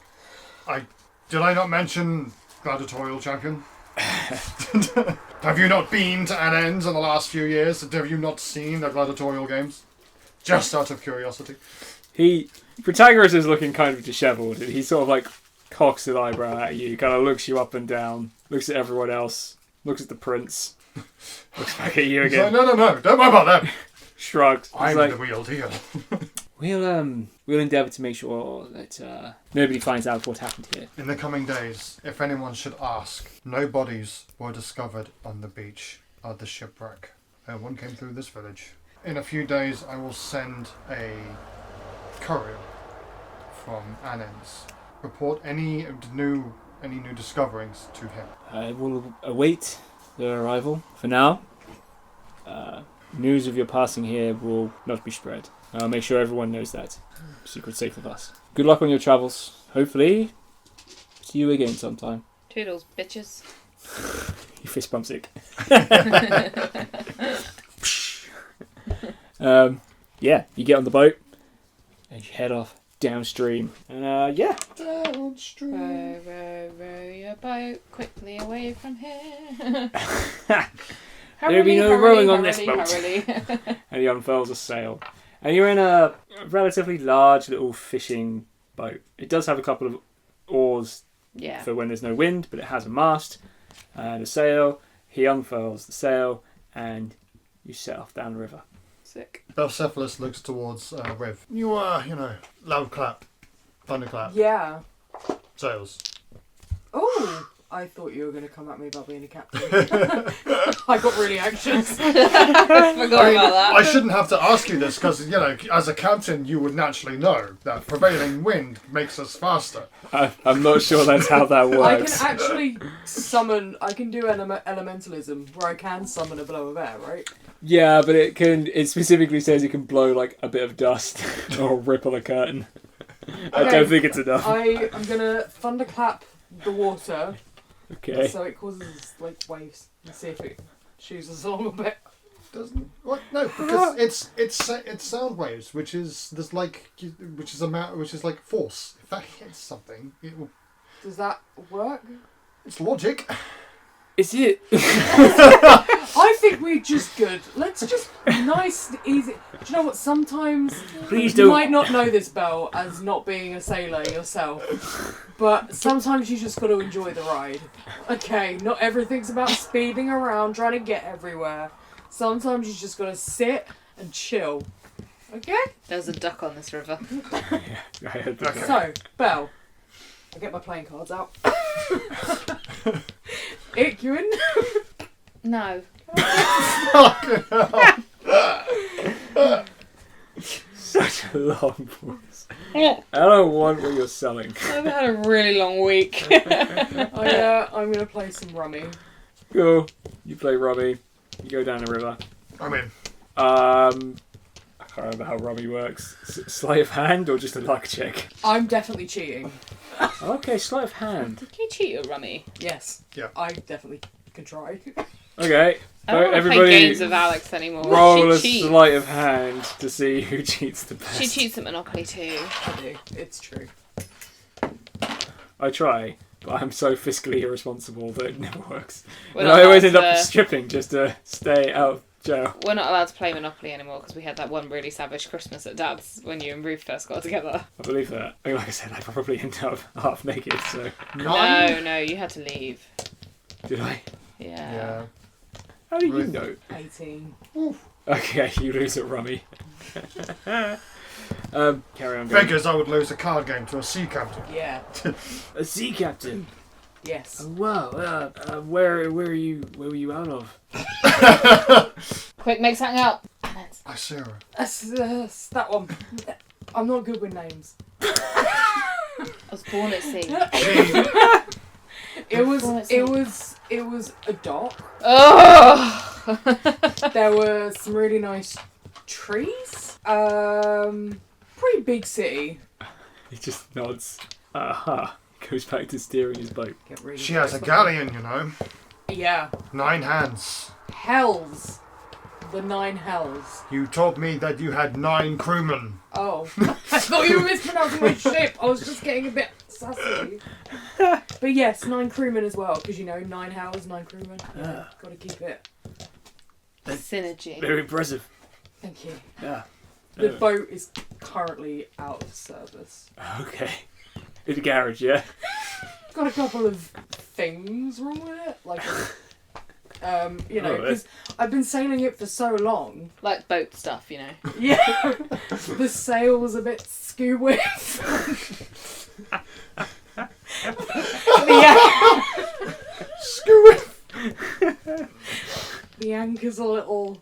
Did I not mention gladiatorial champion? Have you not been to Anens in the last few years? Have you not seen the gladiatorial games? Just out of curiosity. Protagoras is looking kind of dishevelled, and he sort of like cocks an eyebrow at you, kind of looks you up and down, looks at everyone else, looks at the prince, looks back at you He's again. like, no, don't worry about them. Shrugs. He's I'm like, the wheel here. we'll endeavour to make sure that nobody finds out what happened here. In the coming days, if anyone should ask, no bodies were discovered on the beach at the shipwreck. One came through this village. In a few days, I will send a courier from Anens. Report any new discoveries to him. I will await their arrival. For now, news of your passing here will not be spread. I'll make sure everyone knows that. Secret safe with us. Good luck on your travels. Hopefully, see you again sometime. Toodles, bitches. He fist bumps it. Yeah, you get on the boat and you head off downstream. And yeah. Downstream. Row your boat quickly away from here. There'll be no rowing on this boat. Hurriedly. And he unfurls a sail. And you're in a relatively large little fishing boat. It does have a couple of oars Yeah. for when there's no wind, but it has a mast and a sail. He unfurls the sail and you set off down the river. Sick. Belcephalus looks towards Riv. You loud clap, thunderclap, Yeah. sails. Oh, I thought you were going to come at me about being a captain. I got really anxious. Forgot about that. I shouldn't have to ask you this because, as a captain, you would naturally know that prevailing wind makes us faster. I'm not sure that's how that I can works. actually summon. I can do elementalism where I can summon a blow of air, right? Yeah, but it specifically says it can blow like a bit of dust or ripple a curtain. I Okay. don't think it's enough. I'm gonna thunderclap the water Okay. so it causes like waves and see if it shoos us along a bit. Doesn't what? No, because it's sound waves, which is which is like force. If that hits something, Does that work? it's logic. Is it? I think we're just good. Let's just nice, easy. Do you know what? Sometimes Please you don't. might not know this, Belle, as not being a sailor yourself, but sometimes you just got to enjoy the ride. Okay, not everything's about speeding around trying to get everywhere. Sometimes you just got to sit and chill. Okay. There's a duck on this river. I heard that. Okay. So, Belle, I get my playing cards out. Icuin. No. Such a long pause. I don't want what you're selling. I've had a really long week. I'm gonna play some rummy. Cool. You play Rummy. You go down the river. I'm in. I can't remember how Rummy works. Sleight of hand or just a luck check? I'm definitely cheating. Okay, sleight of hand. Can you cheat at rummy? Yes. Yeah. I definitely can try. Okay. I don't want to Everybody play games with Alex anymore. roll a She cheats. sleight of hand to see who cheats the best. She cheats at Monopoly too. I do. It's true. I try, but I'm so fiscally irresponsible that it never works. We're And not I always allowed end up to- stripping just to stay out of jail. We're not allowed to play Monopoly anymore because we had that one really savage Christmas at Dad's when you and Ruth first got together. I believe that. I mean, like I said, I probably end up half naked, so... 9? No, you had to leave. Did I? Yeah. Yeah. How do you Ruth. know? 18. Okay, you lose at Rummy. Carry on going. Figures I would lose a card game to a sea captain. Yeah. A sea captain. Yes. Wow. Where were you out of? Quick, make something up. I see her. That's that one. I'm not good with names. I was born at sea. It was a dock. Oh! There were some really nice trees. Pretty big city. He just nods. Aha. Goes back to steering his boat. Get really She has a close. galleon, you know. Yeah. 9 hands. Hells. The 9 hells. You told me that you had 9 crewmen. Oh. I thought you were mispronouncing my ship. I was just getting a bit sassy. But yes, 9 crewmen as well, because 9 hells, 9 crewmen. Yeah, gotta keep it. Synergy. Very impressive. Thank you. Yeah. The boat is currently out of service. Okay. In the garage, yeah? Got a couple of things wrong with it, like, Oh, because I've been sailing it for so long. Like boat stuff, you know. Yeah, the sail was a bit skew with. The anchor's a little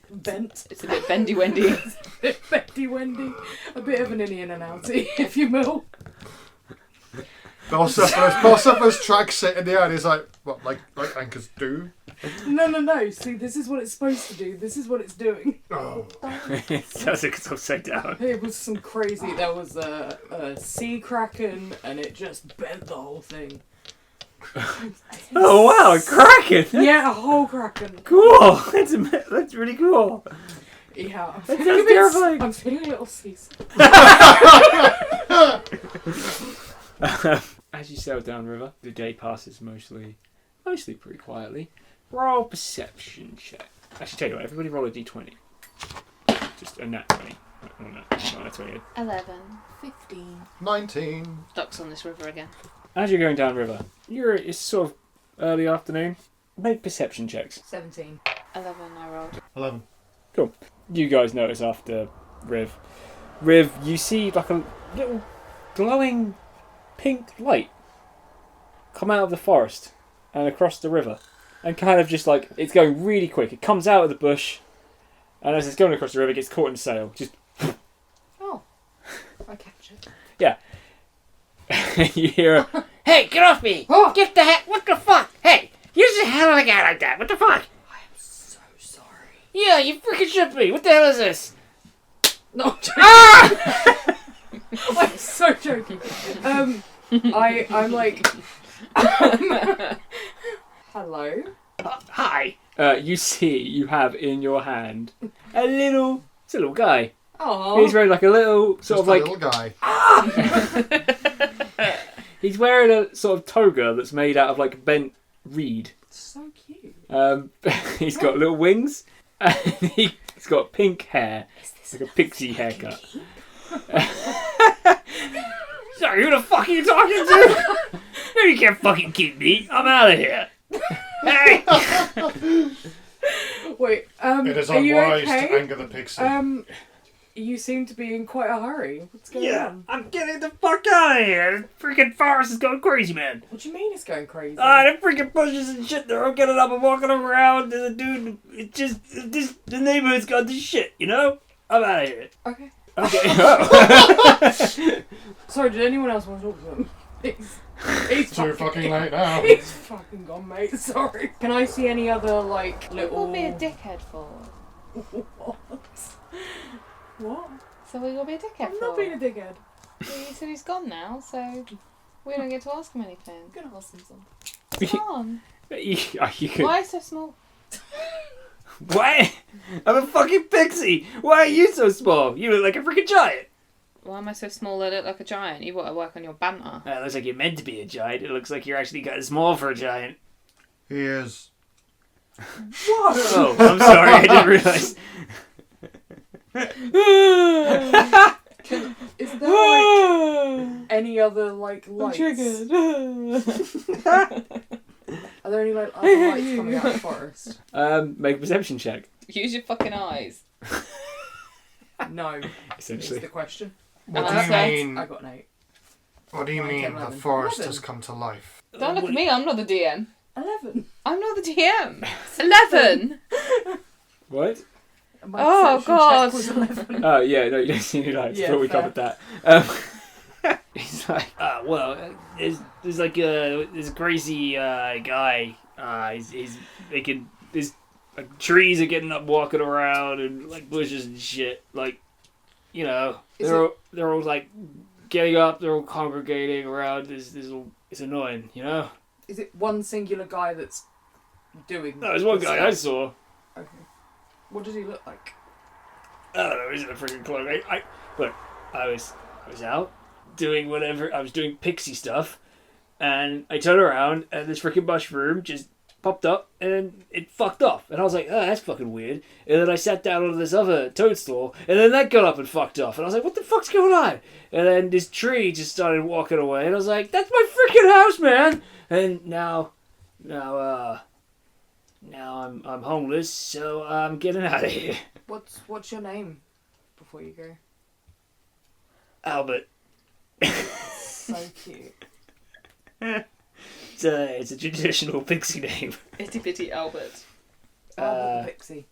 bent. It's a bit bendy wendy. Bendy wendy. A bit of an innie and an outie, if you will. Belcephalus tracks it in the air and he's like, what, like anchors do? No. See, this is what it's supposed to do. This is what it's doing. Oh. It does it upside down. It was some crazy. There was a sea kraken, and it just bent the whole thing. Oh wow, a kraken! Yeah, a whole kraken. Cool! That's really cool. Yeah. I'm That feeling sounds a bit- terrifying. I'm feeling a little seasick. As you sail down the river, the day passes mostly pretty quietly. Roll perception check. Actually, tell you what, everybody roll a d20. Just a nat 20. Oh, no, not a 20. 11. 15. 19. Ducks on this river again. As you're going down the river, it's sort of early afternoon. Make perception checks. 17. 11 I rolled. 11. You guys notice after Riv, you see like a little glowing pink light come out of the forest and across the river, and kind of just like it's going really quick. It comes out of the bush, and as it's going across the river, it gets caught in the sail. Just Oh. I catch it. you hear a, Hey, get off me! Oh. Get the heck! What the fuck? Hey, you just hell of a guy like that. What the fuck? I am so sorry. Yeah, you freaking should be. What the hell is this? No, I'm joking. Ah! I'm so joking. I'm like, hello. Hi. you see you have in your hand a little guy. Oh. He's wearing like a little Just sort of a like little guy. he's wearing a sort of toga that's made out of like bent reed. So cute. He's got little wings, and he's got pink hair, like a pixie haircut. Sorry, who the fuck are you talking to? You can't fucking keep me. I'm out of here. Hey. Wait. It is are you unwise to okay? anger the pixie. You seem to be in quite a hurry. What's going Yeah, on? I'm getting the fuck out of here. The freaking forest is going crazy, man. What do you mean it's going crazy? The freaking bushes and shit, they're all getting up and walking around. There's a dude, the neighborhood's got this shit, you know? I'm out of here. Okay. Okay. Sorry, did anyone else want to talk to him? He's Too fucking late now. He's fucking gone, mate. Sorry. Can I see any other, like, What little... will be a dickhead for? What? So we will be a dickhead I'm for? not being a dickhead. Well, you said he's gone now, so we don't get to ask him anything. I'm gonna ask him something. Come on. you could, Why so small? what? I'm a fucking pixie. Why are you so small? You look like a freaking giant. Why am I so small that I look like a giant? You want to work on your banter. It looks like you're meant to be a giant. It looks like you're actually kind of small for a giant. He is. What? Oh, I'm sorry. I didn't realise. Is there, like, any other, like, lights? Are there any, like, other lights coming out of the forest? Make a perception check. Use your fucking eyes. No, is Essentially. the question. What do That's you right. mean? I got an 8. What do you Nine, mean 10, the 11. forest 11. has come to life? Don't look at me, I'm not the DM. 11. I'm not the DM. 11! What? My Oh, perception God. check was 11. Oh yeah, no, you don't see any lights. Yeah, Thought we fair. covered that. He's like, There's like this crazy guy. He's making this. trees are getting up, walking around, and like bushes and shit. Like, you know, Is they're all like getting up. They're all congregating around. It's annoying, you know. Is it one singular guy that's doing No, there's one this guy I stuff? saw. Okay. What does he look like? I don't know. He's in a freaking cloak. I was out doing whatever. I was doing pixie stuff, and I turned around, and this freaking mushroom just popped up, and it fucked off. And I was like, oh, that's fucking weird. And then I sat down on this other toadstool, and then that got up and fucked off. And I was like, what the fuck's going on? And then this tree just started walking away, and I was like, that's my freaking house, man. And now I'm homeless, so I'm getting out of here. What's your name before you go? Albert. So cute. It's a traditional pixie name. Itty bitty Albert. Albert the Pixie.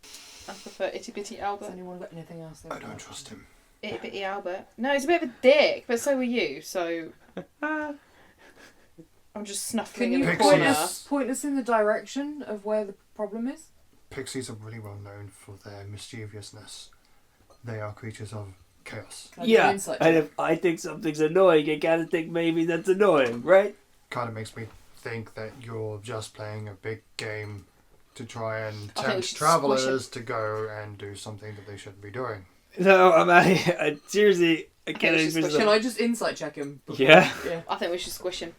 I prefer itty bitty Has Albert. anyone got anything else? they I would don't like? trust him. Itty bitty Albert. No, he's a bit of a dick, but so were you, so. I'm just snuffling Can in you the Pixies. corner. point us in the direction of where the problem is? Pixies are really well known for their mischievousness. They are creatures of chaos. Can I do an insight check? if I think something's annoying, I gotta think maybe that's annoying, right? Kind of makes me think that you're just playing a big game to try and I think we tempt should travelers to go and do something that they shouldn't be doing. No, I seriously, I can't we should even. Can I just insight check him? Yeah. Yeah. I think we should squish him.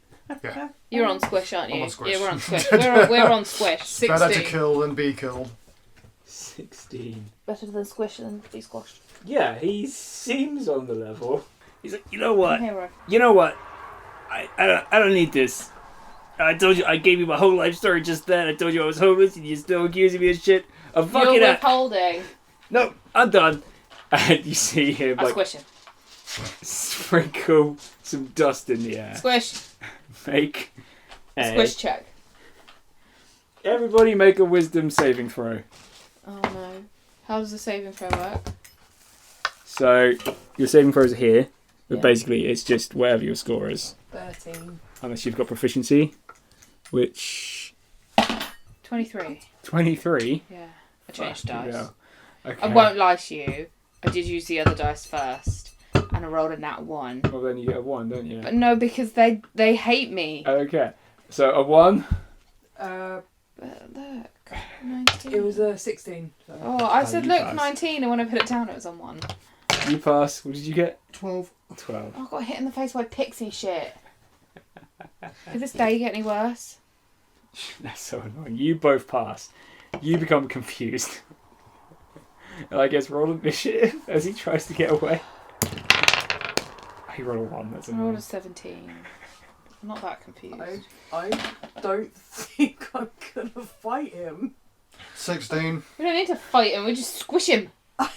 Yeah. You're on squish, aren't you? I'm on squish. Yeah, we're on squish. we're on squish. 16. Better to kill than be killed. 16. Better than squish than be squashed. Yeah, he seems on the level. He's like, you know what? Hero. You know what? I don't need this. I told you, I gave you my whole life story just then. I told you I was homeless, and you're still accusing me of shit. I'm fucking You're out. withholding. No, I'm done. And you see him I like squish him. sprinkle some dust in the air. Squish. Make Squish check. Everybody make a wisdom saving throw. Oh no. How does the saving throw work? So your saving throws are here, but Yeah. basically it's just whatever your score is, 13. unless you've got proficiency, which 23. 23. Yeah. I changed Fucking dice. hell. Okay. I won't lie to you. I did use the other dice first, and I rolled a nat 1. Well, then you get a 1, don't you? But no, because they hate me. Okay. So a 1. Uh, But look, 19. it was 16. So. Oh, I said you look, passed. 19, and when I put it down, it was on 1. You pass. What did you get? 12. 12. Oh, I got hit in the face by pixie shit. Did this day get any worse? That's so annoying. You both pass. You become confused. And I guess roll initiative as he tries to get away. He rolled a 1. That's I rolled annoying. a 17. I'm not that confused. I don't think I'm gonna fight him. 16. We don't need to fight him, we just squish him. I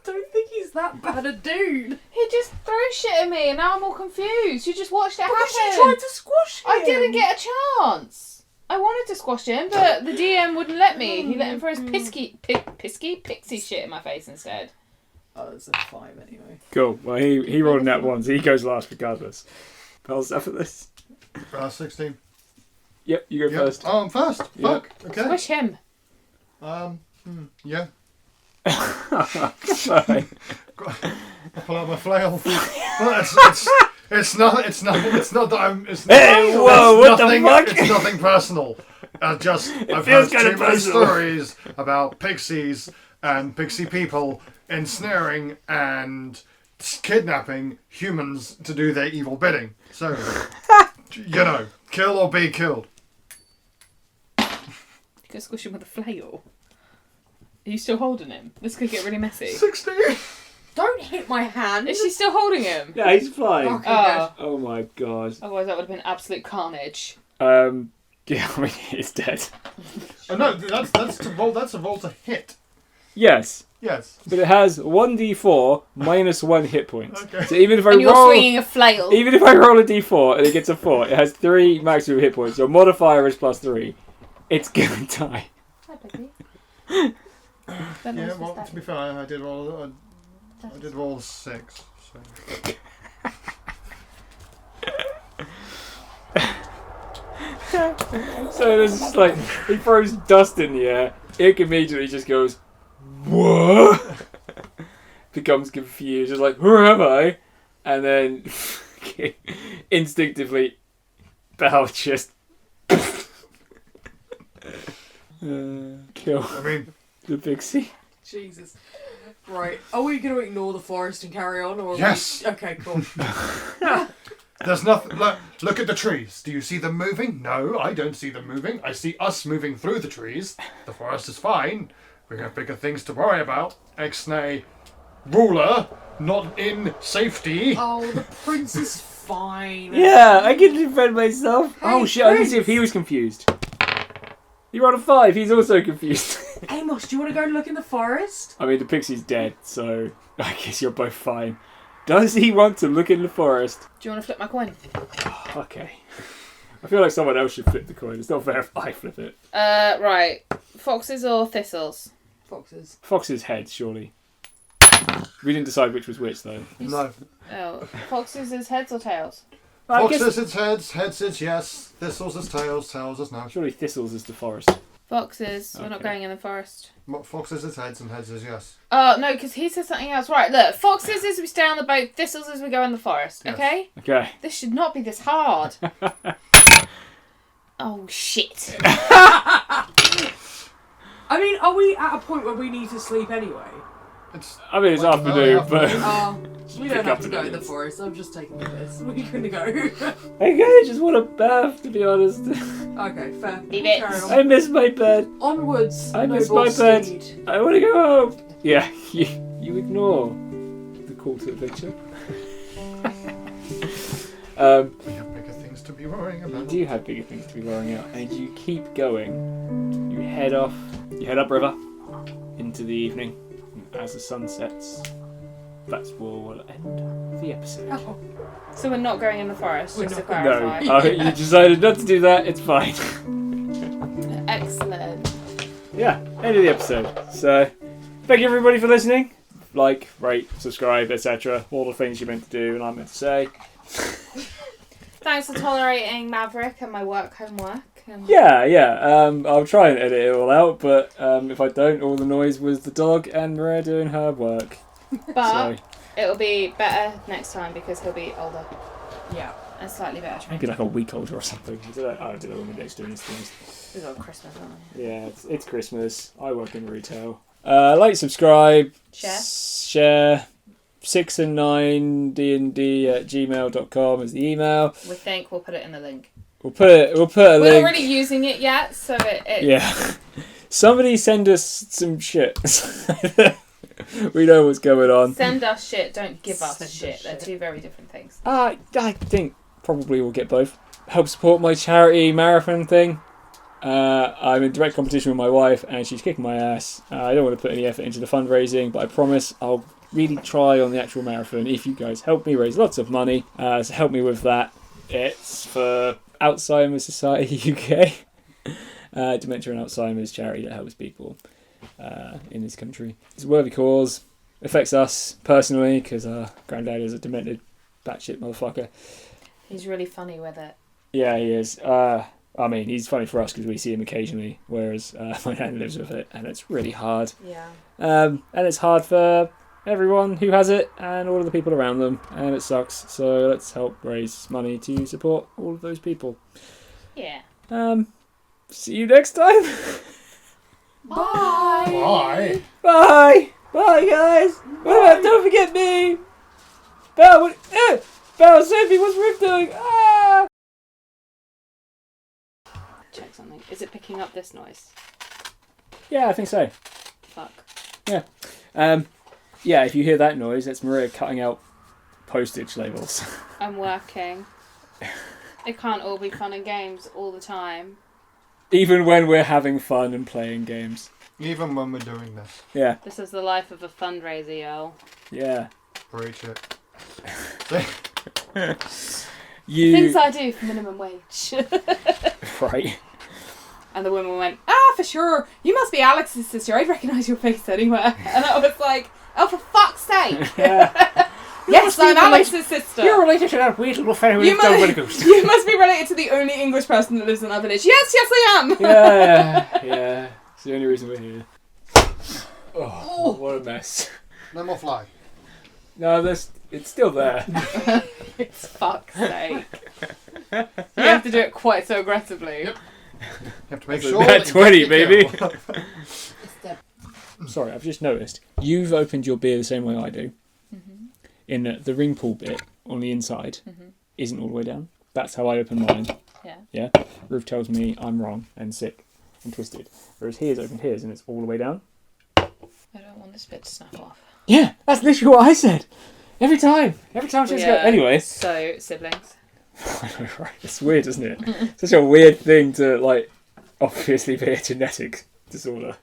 don't think he's that bad a dude. He just threw shit at me and now I'm all confused. You just watched it Because happen. you tried to squash him. I didn't get a chance. I wanted to squash him, but the DM wouldn't let me. He let him throw his pixie shit in my face instead. Oh, it's a 5 anyway. Cool. Well, he rolled a nat 1, so he goes last regardless. How's that for this? 16. Yep, you go Yep. first. Oh, I'm first. Yeah. Fuck. Okay. Squish him. Yeah. Sorry. Pull out my flail. Well, it's not that I'm. It's Hey, not, whoa, it's what the nothing, fuck? It's nothing personal. I've feels heard kinda too many personal. stories about pixies and pixie people ensnaring and kidnapping humans to do their evil bidding. So, kill or be killed. You could squish him with a flail. Are you still holding him? This could get really messy. 16. Don't hit my hand. Is she still holding him? Yeah, he's fine. Okay, Oh. Oh my god. Otherwise that would have been absolute carnage. Yeah, I mean, it's dead. Oh, no, that's to roll. That's a roll to hit. Yes, Yes. but it has 1d4 minus 1 hit points. Okay. So even if I And you're roll, swinging a flail. even if I roll a d4 and it gets a 4, it has 3 maximum hit points. Your modifier is +3. It's gonna die. Hi, baby. Yeah. Well, to be fair, I did roll. I did roll 6. So. So there's just like he throws dust in the air. Ick immediately just goes, "What?" Becomes confused, just like, "Where am I?" And then instinctively, Belle just kill I mean, the pixie. Jesus. Right. Are we going to ignore the forest and carry on? Or are Yes. We... Okay, cool. there's nothing. Look at the trees. Do you see them moving? No, I don't see them moving. I see us moving through the trees. The forest is fine. We have bigger things to worry about. Exnay, ruler, not in safety. Oh, the prince is fine. Yeah, I can defend myself. Oh shit! I didn't see if he was confused. He rolled a 5. He's also confused. Amos, do you want to go and look in the forest? I mean, the pixie's dead, so I guess you're both fine. Does he want to look in the forest? Do you want to flip my coin? Okay. I feel like someone else should flip the coin. It's not fair if I flip it. Right. Foxes or thistles? Foxes. Fox's head, surely. We didn't decide which was which, though. No. Oh, foxes is heads or tails? I guess Foxes its heads, heads its yes. Thistles its tails, tails its no. surely thistles is the forest. Foxes. We're not Okay. going in the forest. Foxes its heads and heads is yes. Oh, no, because he said something else. Right, look. Foxes is we stay on the boat. Thistles is we go in the forest. Yes. Okay? Okay. This should not be this hard. Oh, shit. I mean, are we at a point where we need to sleep anyway? I mean, it's Like, afternoon, but We don't have to go in the forest. I'm just taking the piss. We're gonna go. I kinda just want a bath, to be honest. Okay, fair. Leave it. Carry on. I miss my bed. Onwards. I miss noble my bed. steed. I want to go home. Yeah, you ignore the call to adventure. We have bigger things to be worrying You about. do have bigger things to be worrying out, and you keep going. You head upriver into the evening. And as the sun sets, that's where we'll end the episode. Oh, So we're not going in the forest, We're just to not. clarify. No, you decided not to do that. It's fine. Excellent. Yeah, end of the episode. So, thank you everybody for listening. Like, rate, subscribe, etc. All the things you meant to do and I meant to say. Thanks for tolerating Maverick and my work homework. And Yeah. I'll try and edit it all out, but if I don't, all the noise was the dog and Maria doing her work. But So, it'll be better next time because he'll be older yeah. and slightly better trained. maybe like a week older or something. I don't know when my next doing these things. We've got Christmas, haven't we? Yeah, it's Christmas. I work in retail. Like, subscribe, share. 6 and 9 dnd@gmail.com is the email. We think we'll put it in the link. We'll put a We're link. not really using it yet, so it Yeah. Somebody send us some shit. We know what's going on. Send us shit, don't give us Send shit. us They're shit. two very different things. I think probably we'll get both. Help support my charity marathon thing. I'm in direct competition with my wife and she's kicking my ass. I don't want to put any effort into the fundraising, but I promise I'll really try on the actual marathon if you guys help me raise lots of money. So help me with that. It's for Alzheimer's Society UK. Dementia and Alzheimer's charity that helps people in this country. It's a worthy cause. Affects us personally because our granddad is a demented batshit motherfucker. He's really funny with it. Yeah, he is. I mean, he's funny for us because we see him occasionally, whereas my nan lives with it, and it's really hard. Yeah. And it's hard for everyone who has it and all of the people around them, and it sucks. So let's help raise money to support all of those people. Yeah. See you next time. Bye. Bye. Bye. Bye, guys. What about? Don't forget me. Belle. Belle, Sophie, what's Rick doing? Ah. Check something. Is it picking up this noise? Yeah, I think so. Fuck. Yeah, if you hear that noise, that's Maria cutting out postage labels. I'm working. It can't all be fun and games all the time. Even when we're having fun and playing games. Even when we're doing this. Yeah, This is the life of a fundraiser, yo. yeah. Preach it. Things I do for minimum wage. Right. And the woman went, for sure. You must be Alex's sister. I'd recognise your face anywhere. And I was like, oh, for fuck's sake. Yeah. Yes, I'm Alex's sister. You're related to that weird little fellow You who's done with a must, ghost. you must be related to the only English person that lives in our village. Yes, I am. Yeah. It's the only reason we're here. Oh, what a mess. No more fly. No, it's still there. It's fuck's sake. You have to do it quite so aggressively. Yep. You have to make That's sure. a that nat you 20, get baby. careful. Sorry, I've just noticed. You've opened your beer the same way I do. Mm-hmm. In that the ring pull bit on the inside Mhm. isn't all the way down. That's how I open mine. Yeah. Yeah. Ruth tells me I'm wrong and sick and twisted. Whereas he's opened his and it's all the way down. I don't want this bit to snap off. Yeah, that's literally what I said. Every time she's go. Anyway. So, siblings. I know, right? It's weird, isn't it? Such a weird thing to, like, obviously be a genetic disorder.